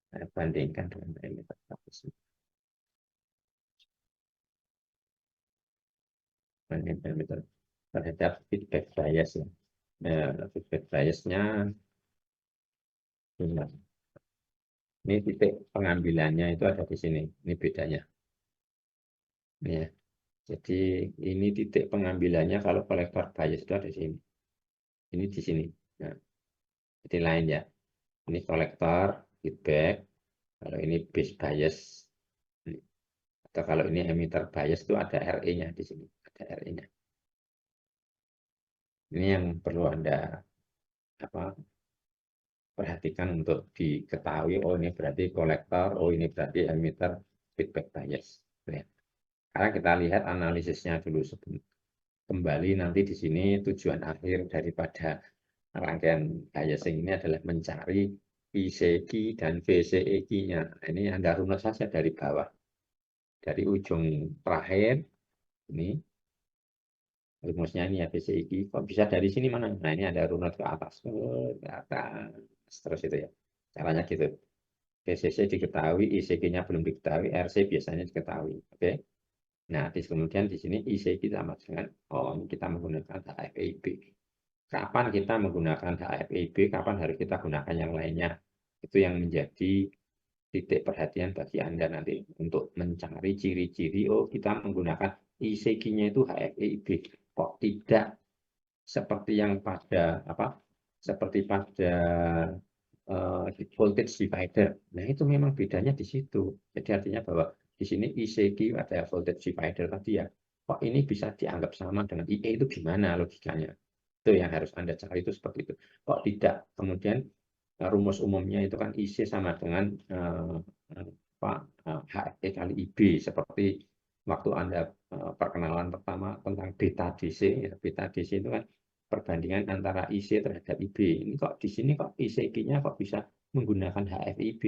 saya bandingkan dengan emitter bias. Emitter terhadap feedback bias ya. Feedback biasnya ini titik pengambilannya itu ada di sini. Ini bedanya. Ini ya. Jadi ini titik pengambilannya kalau kolektor bias itu ada di sini. Ini di sini. Nah, jadi lain ya. Ini kolektor feedback. Kalau ini base bias. Atau kalau ini emitter bias itu ada RE-nya di sini. Ada RE-nya. Ini yang perlu Anda perhatikan untuk diketahui. Oh ini berarti kolektor. Oh ini berarti emitter feedback bias. Ya. Sekarang kita lihat analisisnya dulu sebelum kembali nanti di sini tujuan akhir daripada rangkaian biasing ini adalah mencari ICQ dan VCEQ-nya. Ini Anda runut saja dari bawah. Dari ujung terakhir, ini rumusnya ini ya VCEQ. Kok bisa dari sini mana? Nah ini ada runut ke atas. Ke atas. Terus itu ya. Caranya gitu. VCC diketahui, ICQ-nya belum diketahui, RC biasanya diketahui. Oke. Nah, kemudian di sini ICQ sama dengan, kita menggunakan HFIB. Kapan kita menggunakan HFIB, kapan harus kita gunakan yang lainnya. Itu yang menjadi titik perhatian bagi Anda nanti untuk mencari ciri-ciri, kita menggunakan ICQ-nya itu HFIB. Kok tidak seperti yang seperti pada voltage divider. Nah, itu memang bedanya di situ. Jadi artinya bahwa di sini ICQ ada voltage divider tadi ya. Kok ini bisa dianggap sama dengan IE itu gimana logikanya? Itu yang harus Anda cari itu seperti itu. Kok tidak? Kemudian rumus umumnya itu kan IC sama dengan HFE kali IB, seperti waktu Anda perkenalan pertama tentang beta DC. Ya, beta DC itu kan perbandingan antara IC terhadap IB. Ini kok di sini kok IC-nya kok bisa menggunakan HFIB,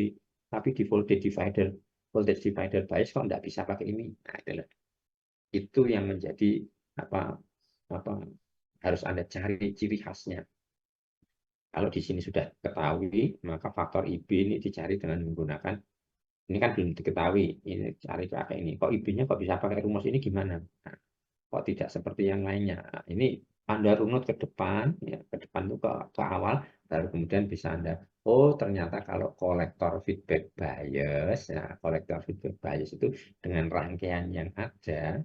tapi di voltage divider bias kok nggak bisa pakai ini. Nah, itu yang menjadi apa harus Anda cari ciri khasnya. Kalau di sini sudah ketahui, maka faktor IB ini dicari dengan menggunakan, ini kan belum diketahui, ini cari pakai ini. Kok IB-nya kok bisa pakai rumus ini gimana? Nah, kok tidak seperti yang lainnya? Nah, ini Anda runut ke depan, ya, ke depan itu ke awal, baru kemudian bisa Anda, oh ternyata kalau kolektor feedback bias, ya, kolektor feedback bias itu dengan rangkaian yang ada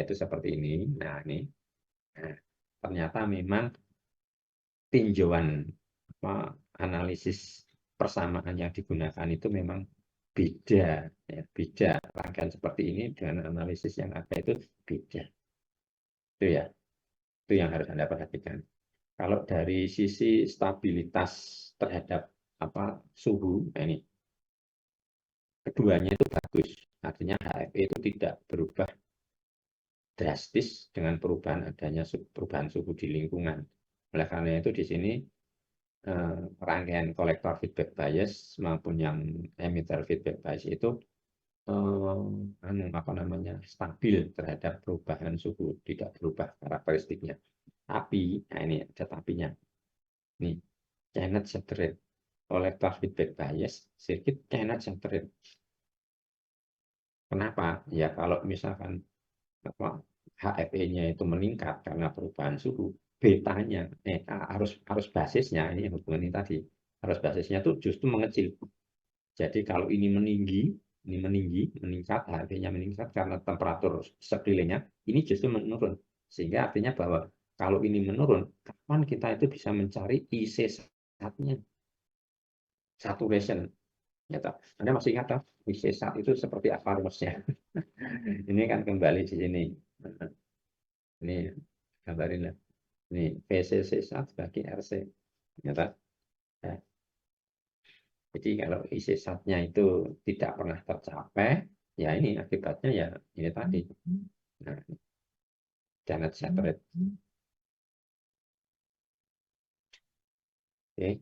itu seperti ini. Nah, ini. Nah, ternyata memang tinjauan analisis persamaan yang digunakan itu memang beda, ya, beda. Rangkaian seperti ini dengan analisis yang ada itu beda. Itu ya, itu yang harus Anda perhatikan. Kalau dari sisi stabilitas terhadap suhu, nah ini keduanya itu bagus. Artinya HFE itu tidak berubah drastis dengan perubahan suhu di lingkungan. Oleh karena itu di sini rangkaian kolektor feedback bias maupun yang emitter feedback bias itu stabil terhadap perubahan suhu, tidak berubah karakteristiknya. Tapi, nah ini ada tapinya. Nih, Janet Shattered kolektor feedback bias, sirkuit Janet Shattered. Kenapa? Ya kalau misalkan HFE-nya itu meningkat karena perubahan suhu, betanya harus basisnya, ini hubungan ini tadi, harus basisnya itu justru mengecil. Jadi kalau ini meningkat, HFE-nya meningkat karena temperatur sekelilingnya, ini justru menurun. Sehingga artinya bahwa kalau ini menurun, kapan kita itu bisa mencari IC saatnya, saturation. Ya, Anda masih ingat kan IC saat itu seperti apa rumusnya? Ini kan kembali di sini. Ini gambarin lah. Ini VCC saat bagi RC. Ya, ya. Jadi kalau IC saatnya itu tidak pernah tercapai, ya ini akibatnya ya ini tadi. Nah, Janet Shattered. Oke.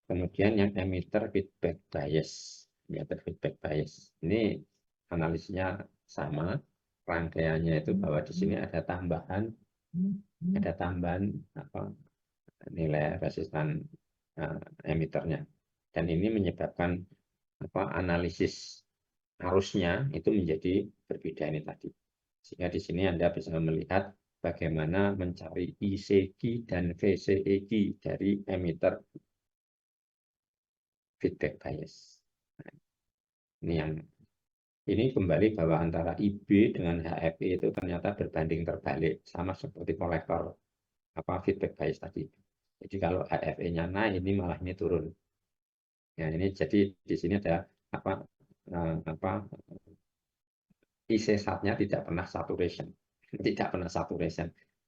Kemudian yang emitter feedback bias. Emitter feedback bias. Ini analisisnya sama. Rangkaiannya itu bahwa di sini ada tambahan nilai resistan emitternya. Dan ini menyebabkan analisis arusnya itu menjadi berbeda ini tadi. Sehingga di sini Anda bisa melihat bagaimana mencari ICQ dan VCEQ dari emitter feedback bias. Nah, ini kembali bahwa antara IB dengan HFE itu ternyata berbanding terbalik, sama seperti kolektor feedback bias tadi. Jadi kalau HFE-nya naik, ini malah ini turun. Ya, ini jadi di sini ada IC saatnya tidak pernah saturation,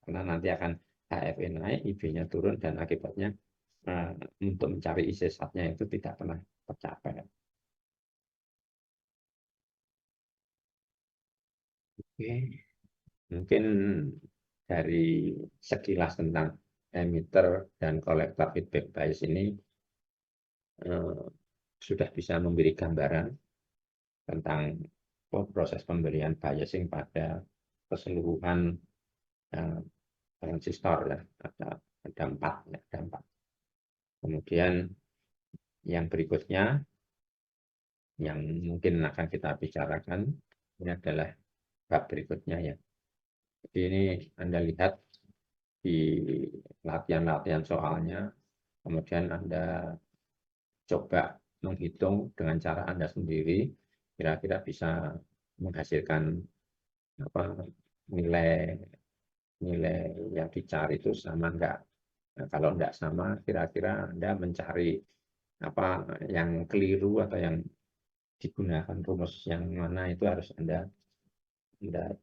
karena nanti akan HFE naik, IB-nya turun, dan akibatnya untuk mencari IC saatnya itu tidak pernah tercapai. Oke, mungkin dari sekilas tentang emitter dan kolektor feedback bias ini sudah bisa memberi gambaran tentang proses pemberian biasing pada keseluruhan transistor, ya. Ada empat. Kemudian yang berikutnya yang mungkin akan kita bicarakan ini adalah bab berikutnya, ya. Jadi ini Anda lihat di latihan-latihan soalnya, kemudian Anda coba menghitung dengan cara Anda sendiri, kira-kira bisa menghasilkan nilai yang dicari itu sama enggak. Nah, kalau enggak sama, kira-kira Anda mencari yang keliru atau yang digunakan rumus yang mana, itu harus Anda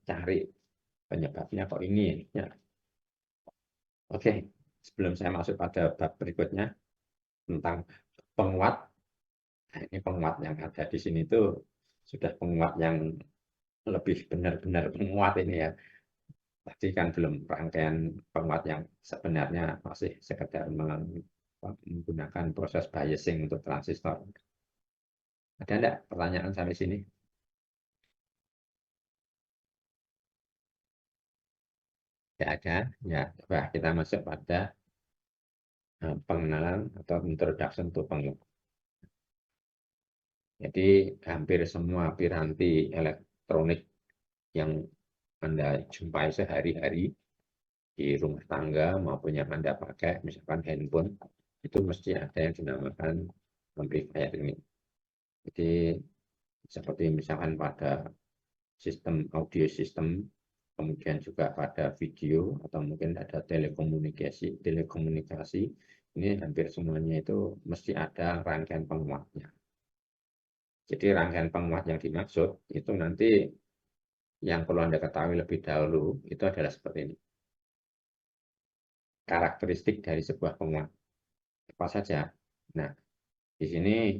cari penyebabnya kok ini, ya. Oke, sebelum saya masuk pada bab berikutnya tentang penguat. Nah, ini penguat yang ada di sini itu sudah penguat yang lebih benar-benar penguat ini ya. Tadi kan belum rangkaian penguat yang sebenarnya masih sekedar menggunakan proses biasing untuk transistor. Ada enggak pertanyaan sampai sini? Tidak ada. Ya, coba kita masuk pada pengenalan atau introduction to penguat. Jadi hampir semua piranti elektronik yang Anda jumpai sehari-hari di rumah tangga maupun yang Anda pakai, misalkan handphone, itu mesti ada yang dinamakan amplifier ini. Jadi seperti misalkan pada sistem audio sistem, kemudian juga pada video atau mungkin ada telekomunikasi, ini hampir semuanya itu mesti ada rangkaian penguatnya. Jadi rangkaian penguat yang dimaksud itu nanti yang perlu Anda ketahui lebih dahulu itu adalah seperti ini. Karakteristik dari sebuah penguat apa saja. Nah, di sini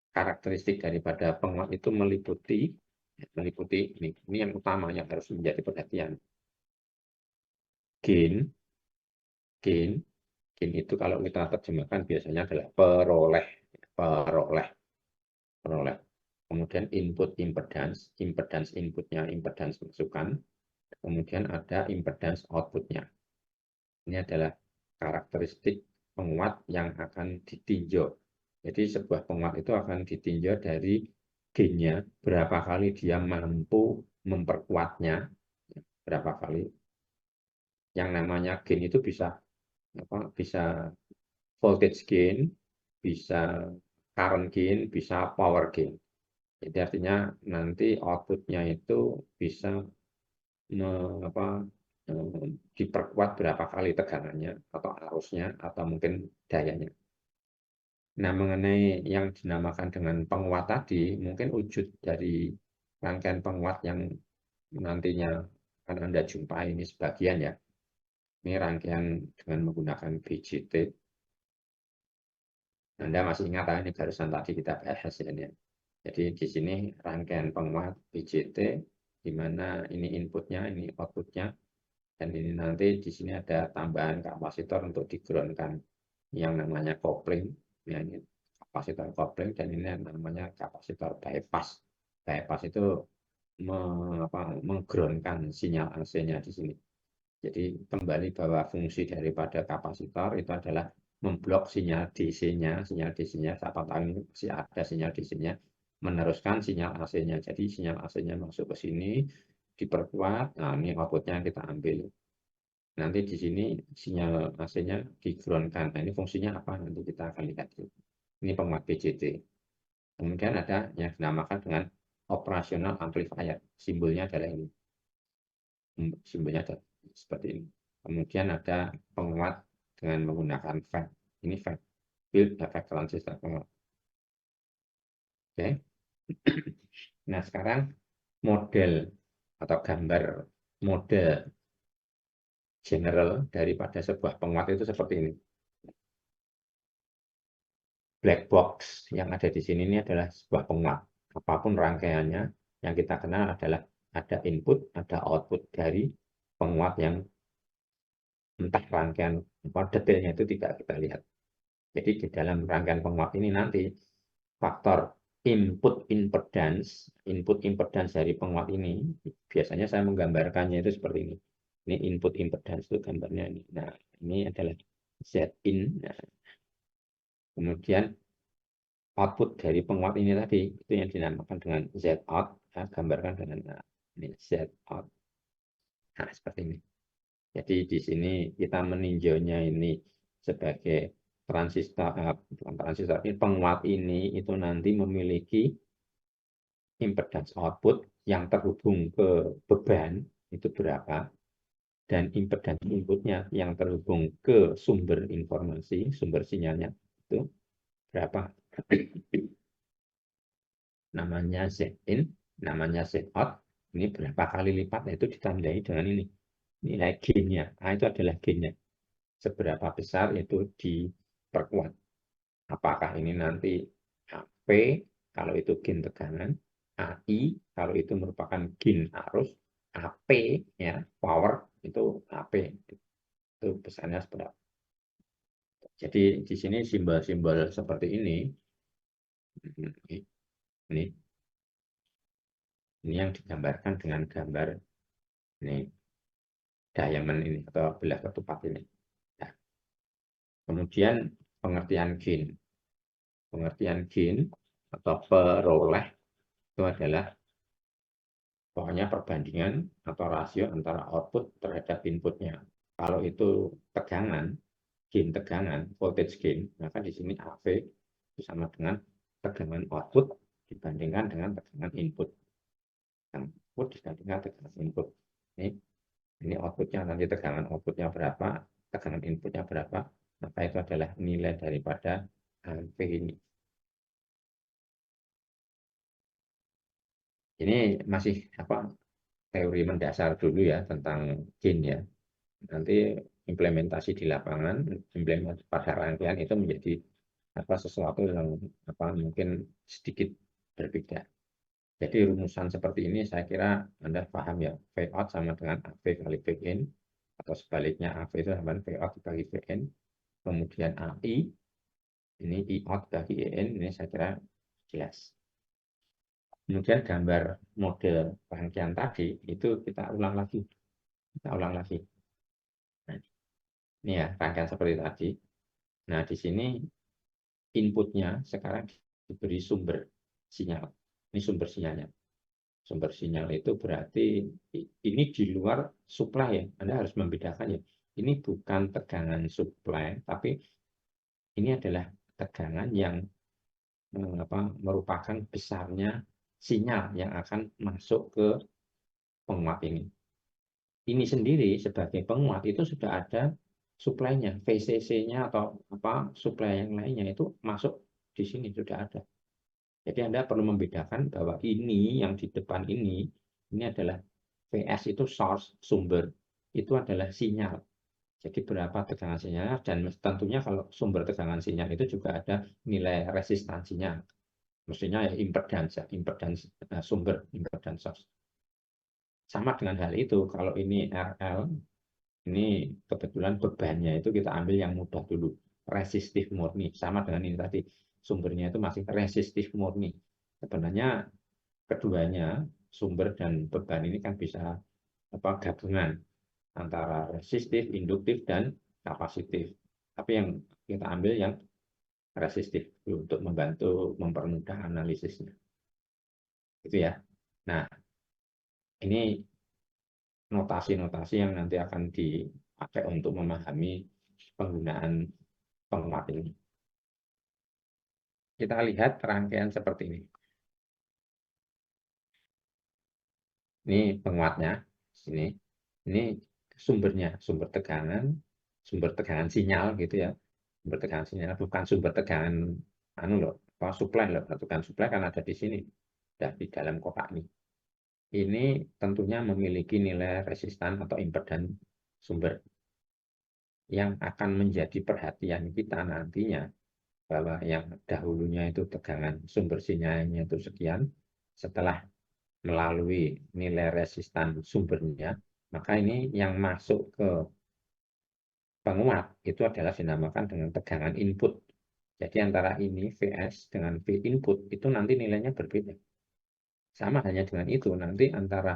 karakteristik daripada penguat itu meliputi ini yang utama yang harus menjadi perhatian. Gain itu kalau kita terjemahkan biasanya adalah peroleh. Kemudian input impedance inputnya impedance masukan, kemudian ada impedance outputnya. Ini adalah karakteristik penguat yang akan ditinjau. Jadi sebuah penguat itu akan ditinjau dari gainnya, berapa kali dia mampu memperkuatnya, berapa kali. Yang namanya gain itu bisa voltage gain, bisa current gain, bisa power gain. Jadi artinya nanti outputnya itu bisa diperkuat berapa kali tegangannya atau arusnya atau mungkin dayanya. Nah, mengenai yang dinamakan dengan penguat tadi, mungkin wujud dari rangkaian penguat yang nantinya akan Anda jumpai ini sebagian ya. Ini rangkaian dengan menggunakan BJT. Anda masih ingat ini barusan tadi kita bahas ya. Jadi di sini rangkaian penguat BJT, di mana ini inputnya, ini outputnya, dan ini nanti di sini ada tambahan kapasitor untuk di-ground-kan yang namanya coupling, ya ini kapasitor coupling, dan ini yang namanya kapasitor bypass. Bypass itu meng-ground-kan sinyal AC-nya di sini. Jadi kembali bahwa fungsi daripada kapasitor itu adalah memblok sinyal DC-nya, siapa tahu ini masih ada sinyal DC-nya, meneruskan sinyal AC-nya. Jadi sinyal AC-nya masuk ke sini, diperkuat, nah ini outputnya kita ambil. Nanti di sini sinyal AC-nya di-ground-kan. Nah ini fungsinya apa? Nanti kita akan lihat. Ini penguat BJT. Kemudian ada yang dinamakan dengan operasional amplifier. Simbolnya adalah ini. Simbolnya adalah seperti ini. Kemudian ada penguat dengan menggunakan FET. Ini FET, Field Effect Transistor penguat. Oke. Nah, sekarang model atau gambar model general daripada sebuah penguat itu seperti ini. Black box yang ada di sini ini adalah sebuah penguat. Apapun rangkaiannya, yang kita kenal adalah ada input, ada output dari penguat yang entah rangkaian detailnya itu tidak kita lihat. Jadi di dalam rangkaian penguat ini nanti faktor input impedance dari penguat ini biasanya saya menggambarkannya itu seperti ini. Ini input impedance itu gambarnya ini. Nah, ini adalah Zin. Nah, kemudian output dari penguat ini tadi itu yang dinamakan dengan Zout. Saya gambarkan dengan ini Zout. Nah, seperti ini. Jadi di sini kita meninjaunya ini sebagai transistor, bukan transistor, ini penguat ini itu nanti memiliki impedance output yang terhubung ke beban itu berapa, dan impedance inputnya yang terhubung ke sumber informasi, sumber sinyalnya itu berapa. Namanya Zin, namanya Zout, ini berapa kali lipat, itu ditandai dengan ini. nilai gain-nya. Nah, itu adalah gain-nya. Seberapa besar itu diperkuat. Apakah ini nanti AP kalau itu gain tegangan, AI kalau itu merupakan gain arus, AP ya power itu AP itu besarnya seberapa. Jadi di sini simbol-simbol seperti ini yang digambarkan dengan gambar ini diamond ini atau belah ketupat ini. Nah, kemudian pengertian gain atau peroleh itu adalah pokoknya perbandingan atau rasio antara output terhadap inputnya. Kalau itu tegangan, gain tegangan, voltage gain, maka di sini AV itu sama dengan tegangan output dibandingkan dengan tegangan input. Output dibandingkan tegangan input. Ini outputnya, nanti tegangan outputnya berapa, tegangan inputnya berapa, maka itu adalah nilai daripada AV ini. Ini masih teori mendasar dulu ya tentang gain ya. Nanti implementasi di lapangan, implementasi pada rangkaian itu menjadi sesuatu yang mungkin sedikit berbeda. Jadi rumusan seperti ini saya kira Anda paham ya. V out sama dengan AV kali V in, atau sebaliknya AV itu sama dengan V out bagi V in. Kemudian AI ini I out bagi IN, ini saya kira jelas. Kemudian gambar model rangkaian tadi itu kita ulang lagi. Nah, ini ya rangkaian seperti tadi. Nah, di sini inputnya sekarang diberi sumber sinyal. Ini sumber sinyalnya. Sumber sinyal itu berarti ini di luar supply ya. Anda harus membedakan ya. Ini bukan tegangan supply, tapi ini adalah tegangan yang merupakan besarnya sinyal yang akan masuk ke penguat ini. Ini sendiri sebagai penguat itu sudah ada supply-nya, VCC-nya atau supply yang lainnya itu masuk di sini sudah ada. Jadi Anda perlu membedakan bahwa ini yang di depan ini adalah VS itu source, sumber, itu adalah sinyal. Jadi berapa tegangan sinyal, dan tentunya kalau sumber tegangan sinyal itu juga ada nilai resistansinya. Mestinya ya impedans sumber, impedans source. Sama dengan hal itu, kalau ini RL, ini kebetulan bebannya itu kita ambil yang mudah dulu, resistif murni. Sama dengan ini tadi, sumbernya itu masih resistif murni. Sebenarnya keduanya, sumber dan beban ini kan bisa gabungan antara resistif, induktif, dan kapasitif. Tapi yang kita ambil yang resistif untuk membantu mempermudah analisisnya. Itu ya. Nah, ini notasi-notasi yang nanti akan dipakai untuk memahami penggunaan penguat ini. Kita lihat rangkaian seperti ini. Ini penguatnya, sini. Ini sumbernya, sumber tegangan sinyal gitu ya. Sumber tegangan sinyal bukan sumber tegangan supply loh. Tegangan supply kan ada di sini, di dalam kotak ini. Ini tentunya memiliki nilai resistan atau impedan sumber yang akan menjadi perhatian kita nantinya, bahwa yang dahulunya itu tegangan sumber sinyalnya itu sekian, setelah melalui nilai resistan sumbernya, maka ini yang masuk ke penguat itu adalah dinamakan dengan tegangan input. Jadi antara ini VS dengan V input itu nanti nilainya berbeda. Sama hanya dengan itu, nanti antara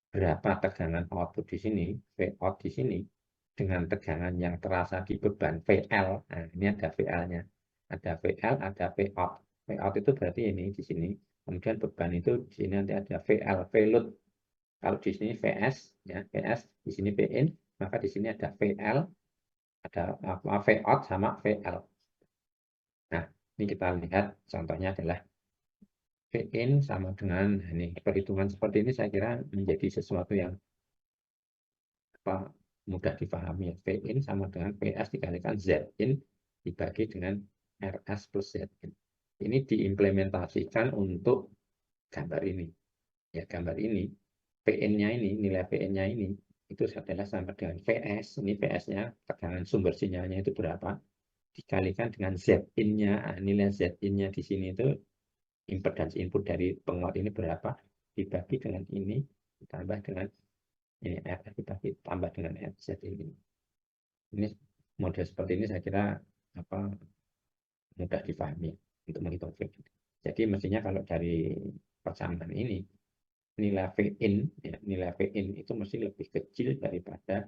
berapa tegangan output di sini, V out di sini, dengan tegangan yang terasa di beban VL. Nah, ini ada VL-nya. Ada VL, ada V out. V out itu berarti ini di sini. Kemudian beban itu di sini nanti ada VL, V load. Kalau di sini VS, ya VS, di sini V in, maka di sini ada VL, ada V out sama VL. Nah, ini kita lihat contohnya adalah V in sama dengan ini. Perhitungan seperti ini saya kira menjadi sesuatu yang mudah dipahami ya. V in sama dengan VS dikalikan Z in dibagi dengan RS plus Z in. Ini diimplementasikan untuk gambar ini. Ya, gambar ini, PN-nya ini, nilai PN-nya ini itu adalah sama dengan VS. Ini VS-nya, tegangan sumber sinyalnya itu berapa, dikalikan dengan Zin-nya. Nilai Zin-nya di sini itu impedans input dari penguat ini berapa, dibagi dengan ini, ditambah dengan ini R, dibagi tambah dengan Z ini. Ini model seperti ini saya kira mudah dipahami untuk menghitung V. Jadi mestinya kalau dari persamaan ini, nilai Vin, ya, nilai Vin itu mesti lebih kecil daripada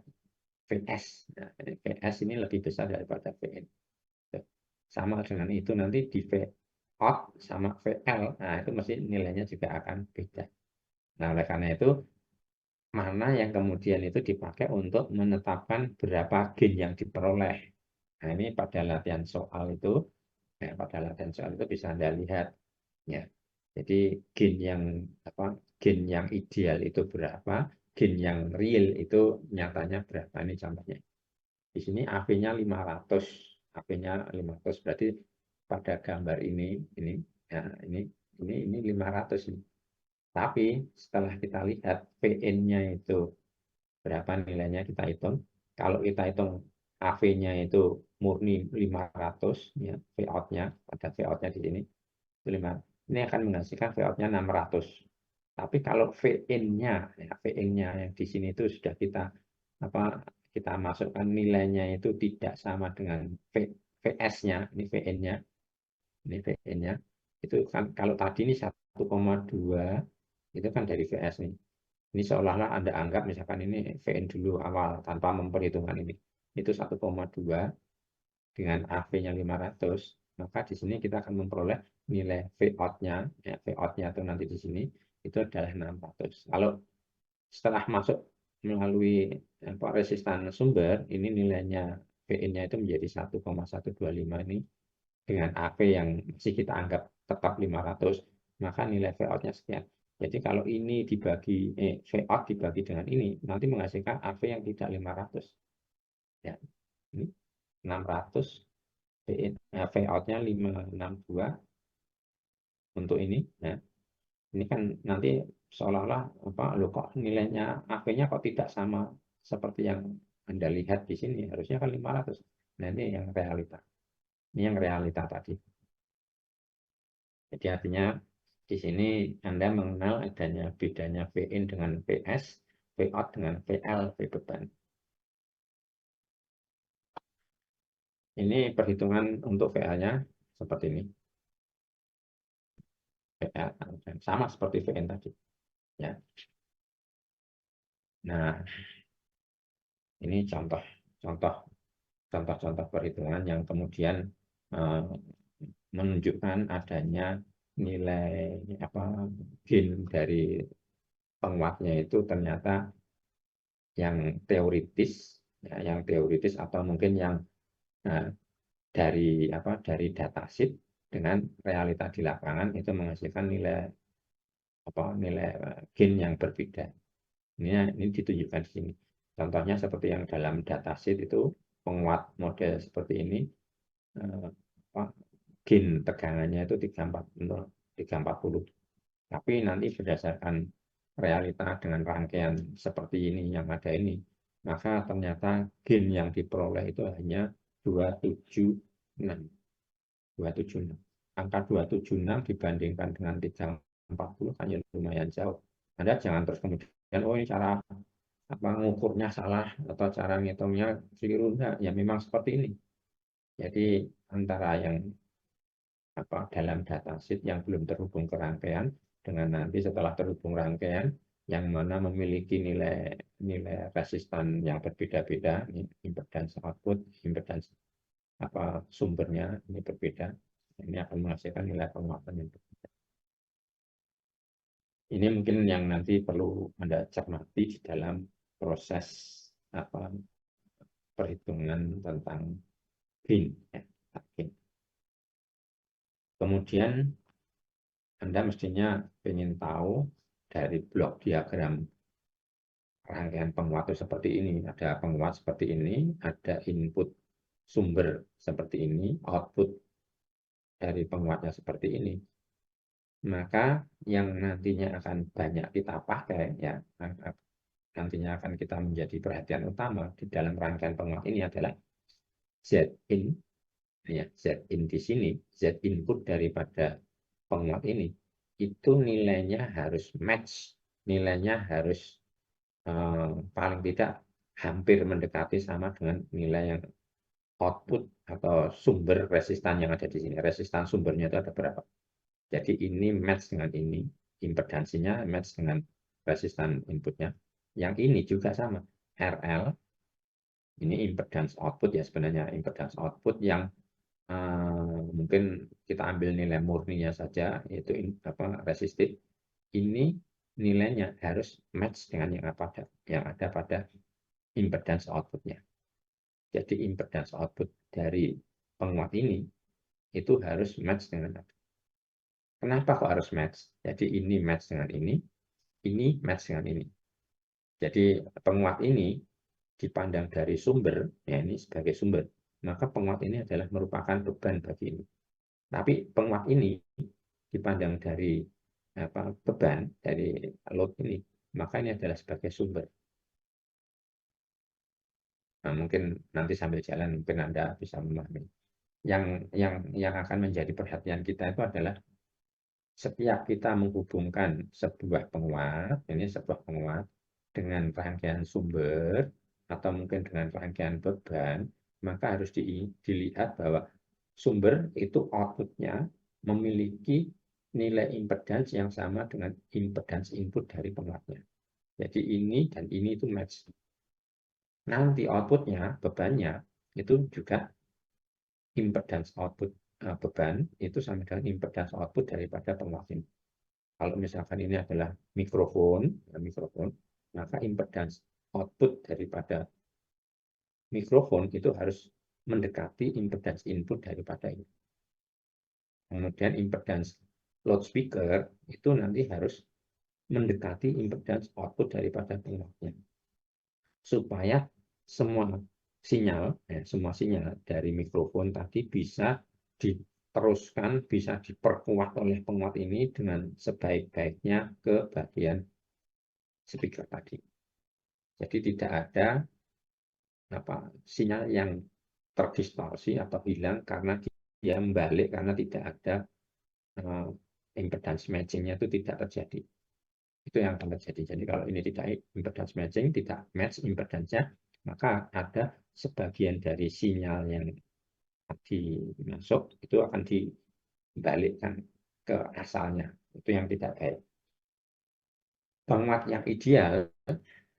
Vs. Nah, Vs ini lebih besar daripada Vin. Sama dengan itu nanti di V out sama VL, nah itu mesti nilainya juga akan beda. Nah, oleh karena itu, mana yang kemudian itu dipakai untuk menetapkan berapa gain yang diperoleh. Nah, ini pada latihan soal itu, bisa Anda lihat, ya. Jadi gain yang ideal itu berapa, gain yang real itu nyatanya berapa. Ini contohnya. Di sini AV-nya 500, AV-nya 500 berarti pada gambar ini ya, ini 500 ini. Tapi setelah kita lihat Vn-nya itu berapa nilainya kita hitung. Kalau kita hitung AV-nya itu murni 500, ya, V-out-nya, pada V-out-nya di sini, itu 5. Ini akan menghasilkan V-out-nya 600. Tapi kalau Vn-nya, ya, Vn-nya yang di sini itu sudah kita masukkan nilainya itu tidak sama dengan Vs-nya, ini Vn-nya, itu kan kalau tadi ini 1,2 itu kan dari Vs nih. Ini seolah-olah Anda anggap misalkan ini Vn dulu awal tanpa memperhitungkan ini. Itu 1,2 dengan AV-nya 500, maka di sini kita akan memperoleh nilai V-out-nya, ya, V-out-nya itu nanti di sini itu adalah 600. Kalau setelah masuk melalui resistan sumber, ini nilainya Vn-nya itu menjadi 1,125 ini dengan AV yang masih kita anggap tetap 500, maka nilai V-out-nya sekian. Jadi kalau ini dibagi V-out dibagi dengan ini, nanti menghasilkan AV yang tidak 500. Ya, ini 600, V-out-nya 562 untuk ini. Nah, ini kan nanti seolah-olah loh kok nilainya AV-nya kok tidak sama seperti yang Anda lihat di sini, harusnya kan 500. Nah, ini yang realita. Ini yang realita tadi. Jadi artinya di sini Anda mengenal adanya bedanya Vin dengan Vs, Vout dengan VL, V beban. Ini perhitungan untuk VA-nya seperti ini. VA sama seperti Vn tadi. Ya. Nah, ini contoh-contoh perhitungan yang kemudian menunjukkan adanya nilai gain dari penguatnya itu ternyata yang teoritis, ya, atau mungkin yang dari datasheet dengan realita di lapangan itu menghasilkan nilai gain yang berbeda. Ini ditunjukkan di sini. Contohnya seperti yang dalam datasheet itu penguat model seperti ini, gain tegangannya itu 340. Tapi nanti berdasarkan realita dengan rangkaian seperti ini yang ada ini, maka ternyata gain yang diperoleh itu hanya 276. Angka 276 dibandingkan dengan 340 hanya lumayan jauh. Anda jangan terus kemudian, oh ini cara mengukurnya salah atau cara ngitungnya keliru. Enggak, ya memang seperti ini. Jadi antara yang dalam datasheet yang belum terhubung ke rangkaian dengan nanti setelah terhubung rangkaian yang mana memiliki nilai resistan yang berbeda-beda, impedans output, impedans sumbernya ini berbeda, ini akan menghasilkan nilai penguatan yang berbeda. Ini mungkin yang nanti perlu Anda cermati di dalam proses perhitungan tentang gain, ya, gain. Kemudian Anda mestinya ingin tahu dari blok diagram rangkaian penguat itu seperti ini. Ada penguat seperti ini, ada input sumber seperti ini, output dari penguatnya seperti ini. Maka yang nantinya akan banyak kita pakai, ya, nantinya akan kita menjadi perhatian utama di dalam rangkaian penguat ini adalah Zin, ya, Zin di sini, Z input daripada penguat ini, itu nilainya harus match, nilainya harus paling tidak hampir mendekati sama dengan nilai yang output atau sumber resistan yang ada di sini. Resistan sumbernya itu ada berapa? Jadi ini match dengan ini, impedansinya match dengan resistan inputnya. Yang ini juga sama, RL, ini impedans output ya, sebenarnya impedans output yang mungkin kita ambil nilai murninya saja, yaitu resistif. Ini nilainya harus match dengan yang ada pada impedans outputnya. Jadi impedans output dari penguat ini itu harus match dengan apa? Kenapa kok harus match? Jadi ini match dengan ini match dengan ini. Jadi penguat ini dipandang dari sumber, ya ini sebagai sumber, maka penguat ini adalah merupakan beban bagi ini. Tapi penguat ini dipandang dari beban dari load ini, maka ini adalah sebagai sumber. Nah, mungkin nanti sambil jalan mungkin Anda bisa memahami. Yang akan menjadi perhatian kita itu adalah setiap kita menghubungkan sebuah penguat, ini sebuah penguat dengan rangkaian sumber atau mungkin dengan rangkaian beban, maka harus dilihat bahwa sumber itu outputnya memiliki nilai impedans yang sama dengan impedans input dari penguatnya. Jadi ini dan ini itu match. Nanti outputnya, bebannya, itu juga impedans output beban, itu sama dengan impedans output daripada penguat ini. Kalau misalkan ini adalah mikrofon, maka impedans output daripada mikrofon itu harus mendekati impedans input daripada ini. Kemudian impedans loudspeaker itu nanti harus mendekati impedans output daripada penguatnya. Supaya semua sinyal dari mikrofon tadi bisa diteruskan, bisa diperkuat oleh penguat ini dengan sebaik-baiknya ke bagian speaker tadi. Jadi tidak ada sinyal yang terdistorsi atau hilang karena dia membalik, karena tidak ada impedance matching-nya itu tidak terjadi. Itu yang akan terjadi. Jadi kalau ini tidak impedance matching, tidak match impedance-nya, maka ada sebagian dari sinyal yang masuk itu akan dibalikkan ke asalnya. Itu yang tidak baik. Penguat yang ideal,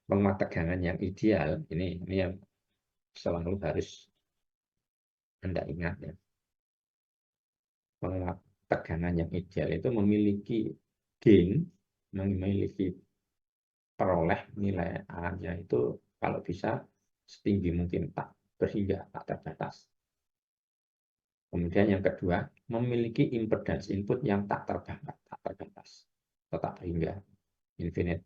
penguat tegangan yang ideal, ini yang selalu harus Anda ingat ya. Penguat tegangan yang ideal itu memiliki gain, memiliki peroleh nilai A-nya itu kalau bisa setinggi mungkin, tak berhingga tak terbatas. Kemudian yang kedua, memiliki impedans input yang tak terbatas, tetap berhingga, infinite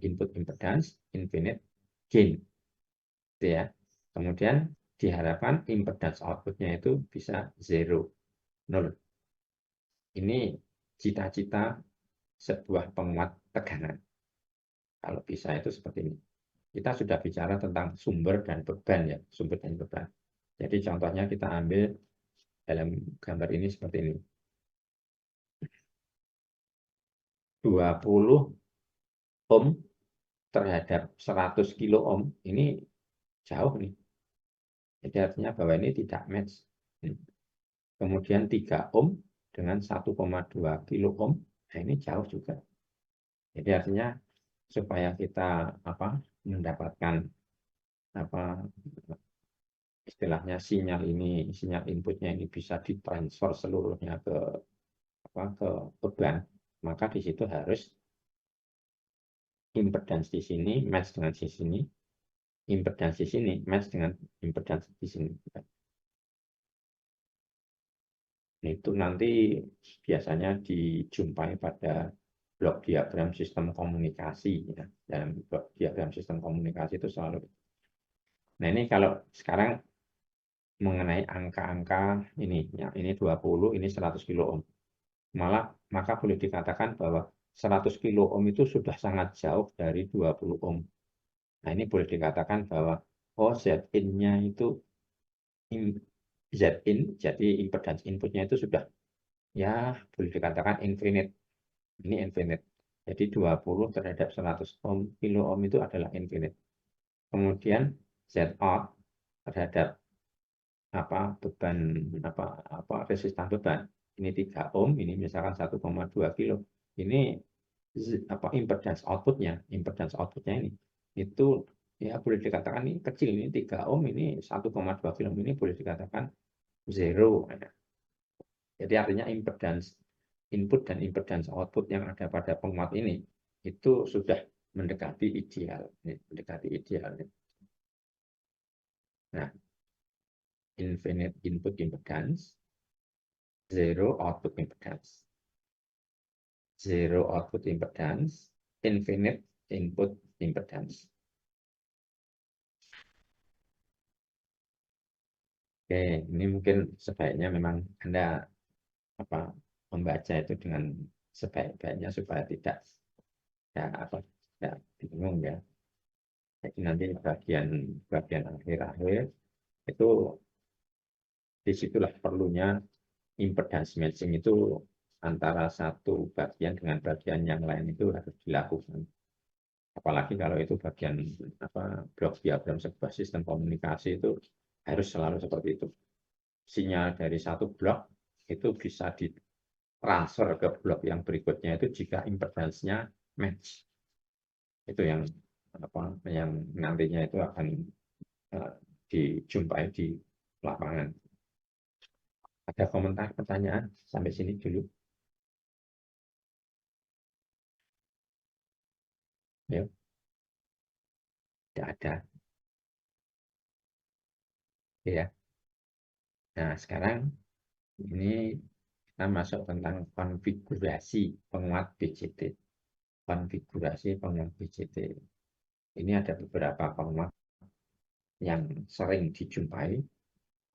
input impedance, infinite gain. Gitu ya. Kemudian diharapkan impedans outputnya itu bisa 0. Ini cita-cita sebuah penguat tegangan. Kalau bisa itu seperti ini. Kita sudah bicara tentang sumber dan beban ya, sumber dan beban. Jadi contohnya kita ambil dalam gambar ini seperti ini. 20 ohm terhadap 100 kilo ohm, ini jauh nih. Jadi artinya bahwa ini tidak match. Kemudian 3 ohm dengan 1,2 kilo ohm, nah ini jauh juga. Jadi artinya supaya kita mendapatkan istilahnya sinyal inputnya ini bisa ditransfer seluruhnya ke beban, maka di situ harus impedans di sini match dengan di sini, impedans di sini match dengan impedans di sini. Itu nanti biasanya dijumpai pada blok diagram sistem komunikasi ya. Dalam blok diagram sistem komunikasi itu selalu. Nah, ini kalau sekarang mengenai angka-angka ini ya, ini 20, ini 100 kilo ohm. Maka boleh dikatakan bahwa 100 kilo ohm itu sudah sangat jauh dari 20 ohm. Nah, ini boleh dikatakan bahwa oh Zin-nya itu Zin, jadi impedans inputnya itu sudah ya boleh dikatakan infinite. Ini infinite. Jadi 20 terhadap 100 kilo ohm itu adalah infinite. Kemudian Zout terhadap beban resistan beban ini 3 ohm, ini misalkan 1,2 kilo. Ini impedans outputnya ini itu ya boleh dikatakan ini kecil, ini 3 ohm, ini 1,2 kilo, ini boleh dikatakan zero. Jadi artinya impedans input dan impedans output yang ada pada penguat ini itu sudah mendekati ideal, mendekati ideal. Nah, infinite input impedance, zero output impedance. Zero output impedance, infinite input impedance. Oke, ini mungkin sebaiknya memang Anda membaca itu dengan sebaik-baiknya supaya tidak bingung ya. Jadi nanti bagian akhir-akhir itu disitulah perlunya impedance matching itu antara satu bagian dengan bagian yang lain itu harus dilakukan. Apalagi kalau itu bagian blok diagram sebuah sistem komunikasi itu harus selalu seperti itu. Sinyal dari satu blok itu bisa ditransfer ke blok yang berikutnya itu jika impedance-nya match. Itu yang nantinya itu akan dijumpai di lapangan. Ada komentar, pertanyaan sampai sini dulu? Ya, tidak ada. Ya. Nah, sekarang ini kita masuk tentang konfigurasi penguat BCT. Konfigurasi penguat BCT. Ini ada beberapa penguat yang sering dijumpai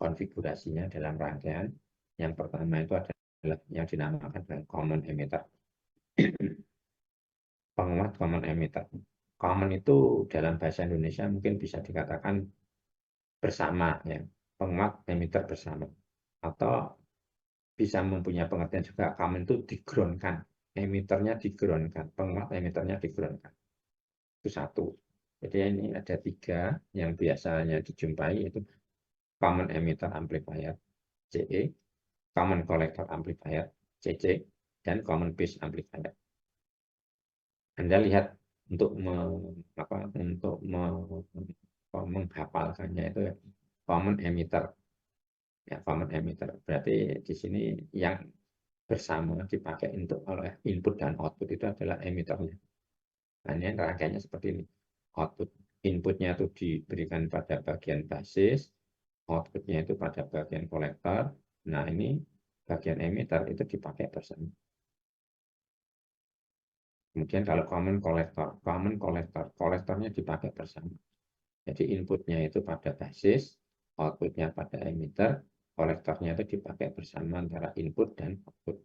konfigurasinya dalam rangkaian. Yang pertama itu adalah yang dinamakan dengan common emitter. Penguat common emitter. Common itu dalam bahasa Indonesia mungkin bisa dikatakan bersama, ya, penguat emitter bersama, atau bisa mempunyai pengertian juga common itu digroundkan, emitternya digroundkan, penguat emitternya digroundkan. Itu satu. Jadi ini ada 3 yang biasanya dijumpai, yaitu common emitter amplifier CE, common collector amplifier CC, dan common base amplifier. Anda lihat untuk menghafalkannya itu common emitter. Ya, common emitter berarti di sini yang bersama dipakai untuk oleh input dan output itu adalah emitternya. Nah, ini rangkaiannya seperti ini. Output inputnya itu diberikan pada bagian basis, outputnya itu pada bagian kolektor. Nah, ini bagian emitter itu dipakai bersama. Kemudian kalau common collector, kolektornya dipakai bersama. Jadi inputnya itu pada basis, outputnya pada emitter, kolektornya itu dipakai bersama antara input dan output.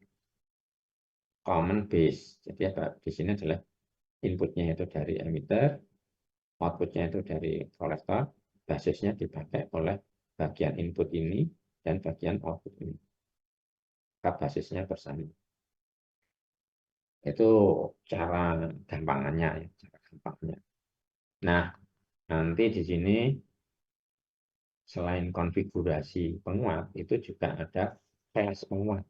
Common base, jadi di sini adalah inputnya itu dari emitter, outputnya itu dari kolektor, basisnya dipakai oleh bagian input ini dan bagian output ini. Maka basisnya bersama. Itu cara gampangannya, ya, cara gampangnya. Nah, nanti di sini selain konfigurasi penguat, itu juga ada kelas penguat.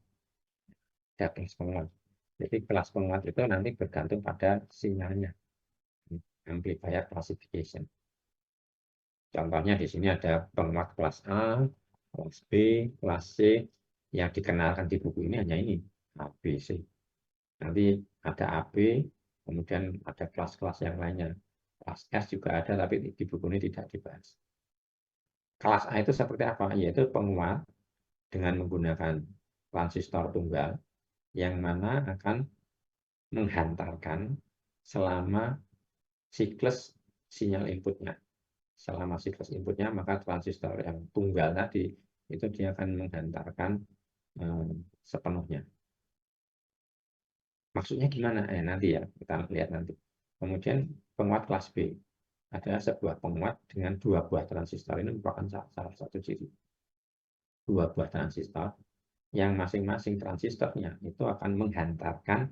Ada kelas penguat. Jadi kelas penguat itu nanti bergantung pada sinyalnya. Amplifier classification. Contohnya di sini ada penguat kelas A, kelas B, kelas C. Yang dikenalkan di buku ini hanya ini, A, B, C. Nanti ada AB, kemudian ada kelas-kelas yang lainnya. Kelas S juga ada, tapi di buku ini tidak dibahas. Kelas A itu seperti apa? Yaitu penguat dengan menggunakan transistor tunggal yang mana akan menghantarkan selama siklus sinyal inputnya. Selama siklus inputnya, maka transistor yang tunggal tadi itu dia akan menghantarkan sepenuhnya. Maksudnya gimana? Nanti ya, kita lihat nanti. Kemudian penguat kelas B. adalah sebuah penguat dengan dua buah transistor. Ini merupakan salah satu ciri. Dua buah transistor yang masing-masing transistornya itu akan menghantarkan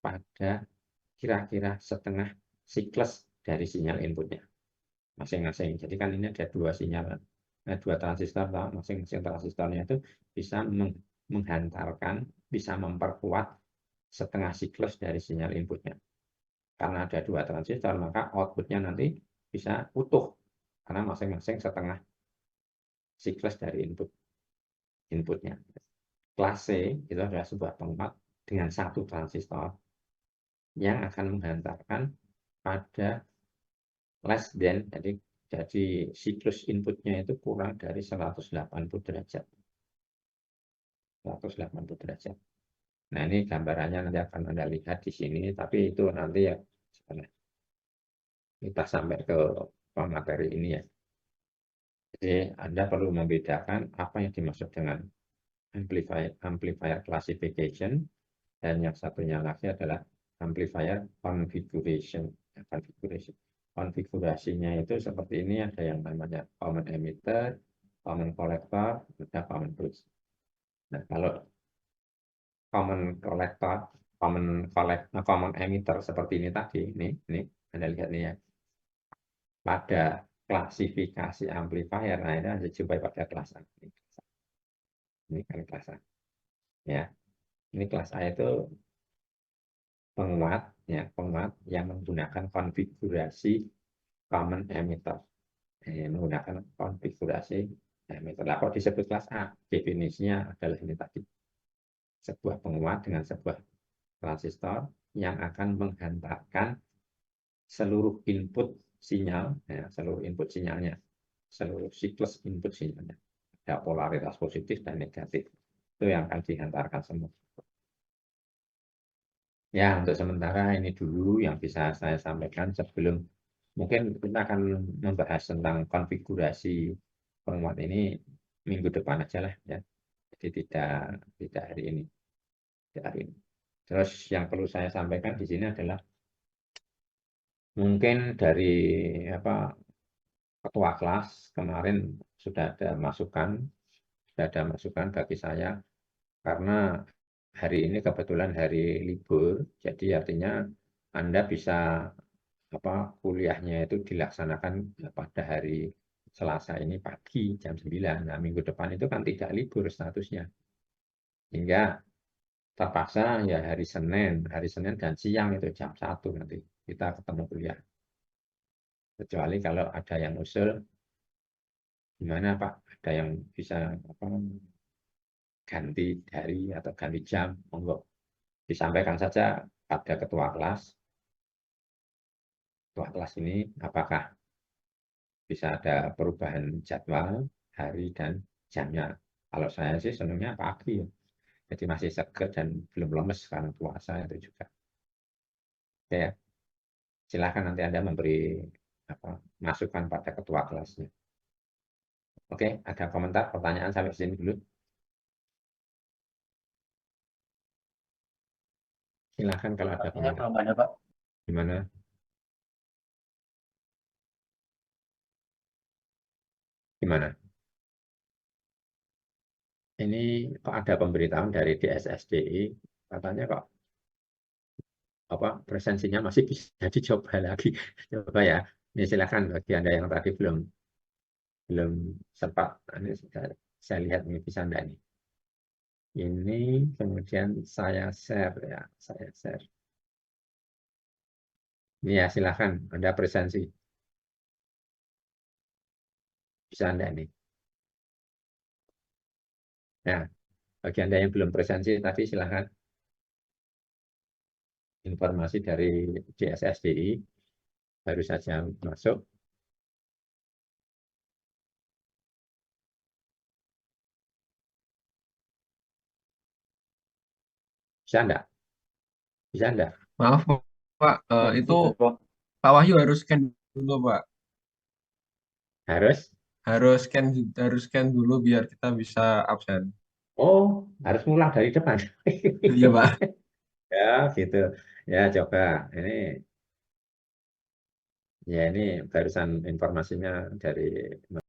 pada kira-kira setengah siklus dari sinyal inputnya masing-masing. Jadi kan ini ada dua sinyal, dua transistor, masing-masing transistornya itu bisa menghantarkan, bisa memperkuat setengah siklus dari sinyal inputnya. Karena ada dua transistor, maka outputnya nanti bisa utuh, karena masing-masing setengah siklus dari inputnya. Kelas C itu adalah sebuah penguat dengan satu transistor yang akan menghantarkan pada less than, jadi siklus inputnya itu kurang dari 180 derajat. 180 derajat. Nah, ini gambarannya nanti akan Anda lihat di sini, tapi itu nanti ya kita sampai ke materi ini ya. Jadi Anda perlu membedakan apa yang dimaksud dengan amplifier classification, dan yang satunya lagi adalah amplifier configuration. Konfigurasinya itu seperti ini, ada yang namanya common emitter, common collector, ada common bridge. Nah, kalau common collector, common emitter seperti ini tadi, ini Anda lihat nih ya. Pada klasifikasi amplifier, nah ini Anda jumpai pada kelas A. Ini kan kelas A. Ya. Ini kelas A itu penguat yang menggunakan konfigurasi common emitter. Menggunakan konfigurasi emitter. Nah, kalau disebut kelas A, definisinya adalah ini tadi. Sebuah penguat dengan sebuah transistor yang akan menghantarkan seluruh input sinyal, seluruh input sinyalnya, seluruh siklus input sinyalnya. Ada polaritas positif dan negatif. Itu yang akan dihantarkan semua. Ya, untuk sementara ini dulu yang bisa saya sampaikan. Sebelum mungkin kita akan membahas tentang konfigurasi penguat ini minggu depan aja lah ya. Jadi tidak hari ini. Terus yang perlu saya sampaikan di sini adalah mungkin dari ketua kelas kemarin sudah ada masukan bagi saya, karena hari ini kebetulan hari libur, jadi artinya Anda bisa kuliahnya itu dilaksanakan pada hari Selasa ini pagi jam 9. Nah, minggu depan itu kan tidak libur statusnya. Hingga terpaksa ya hari Senin dan siang itu jam 1 nanti kita ketemu kuliah. Kecuali kalau ada yang usul, gimana Pak? Ada yang bisa ganti hari atau ganti jam, monggo disampaikan saja pada ketua kelas. Ketua kelas ini apakah bisa ada perubahan jadwal hari dan jamnya. Kalau saya sih senangnya pagi ya. Jadi masih seger dan belum lemes karena puasa itu juga. Oke ya. Silakan nanti Anda memberi masukan pada ketua kelasnya. Oke, ada komentar, pertanyaan sampai sini dulu. Silakan kalau ada komentar. Belum ada, Pak. Gimana? Gimana? Ini kok ada pemberitahuan dari DSSDI, katanya kok presensinya masih bisa dicoba lagi. Coba ya. Ini silakan bagi Anda yang tadi belum sempat. Ini saya lihat ini bisa enggak nih. Ini kemudian saya share ya, Ini ya silakan Anda presensi. Bisa enggak nih. Nah, bagi Anda yang belum presensi tadi silakan. Informasi dari DSSDI baru saja masuk. Bisa enggak? Bisa enggak? Maaf Pak, itu Pak Wahyu harus scan dulu Pak. Harus? Harus scan dulu biar kita bisa absen. Oh, harus mulai dari depan. Iya Pak. Ya, gitu. Ya, coba. Ini Ya ini barusan informasinya dari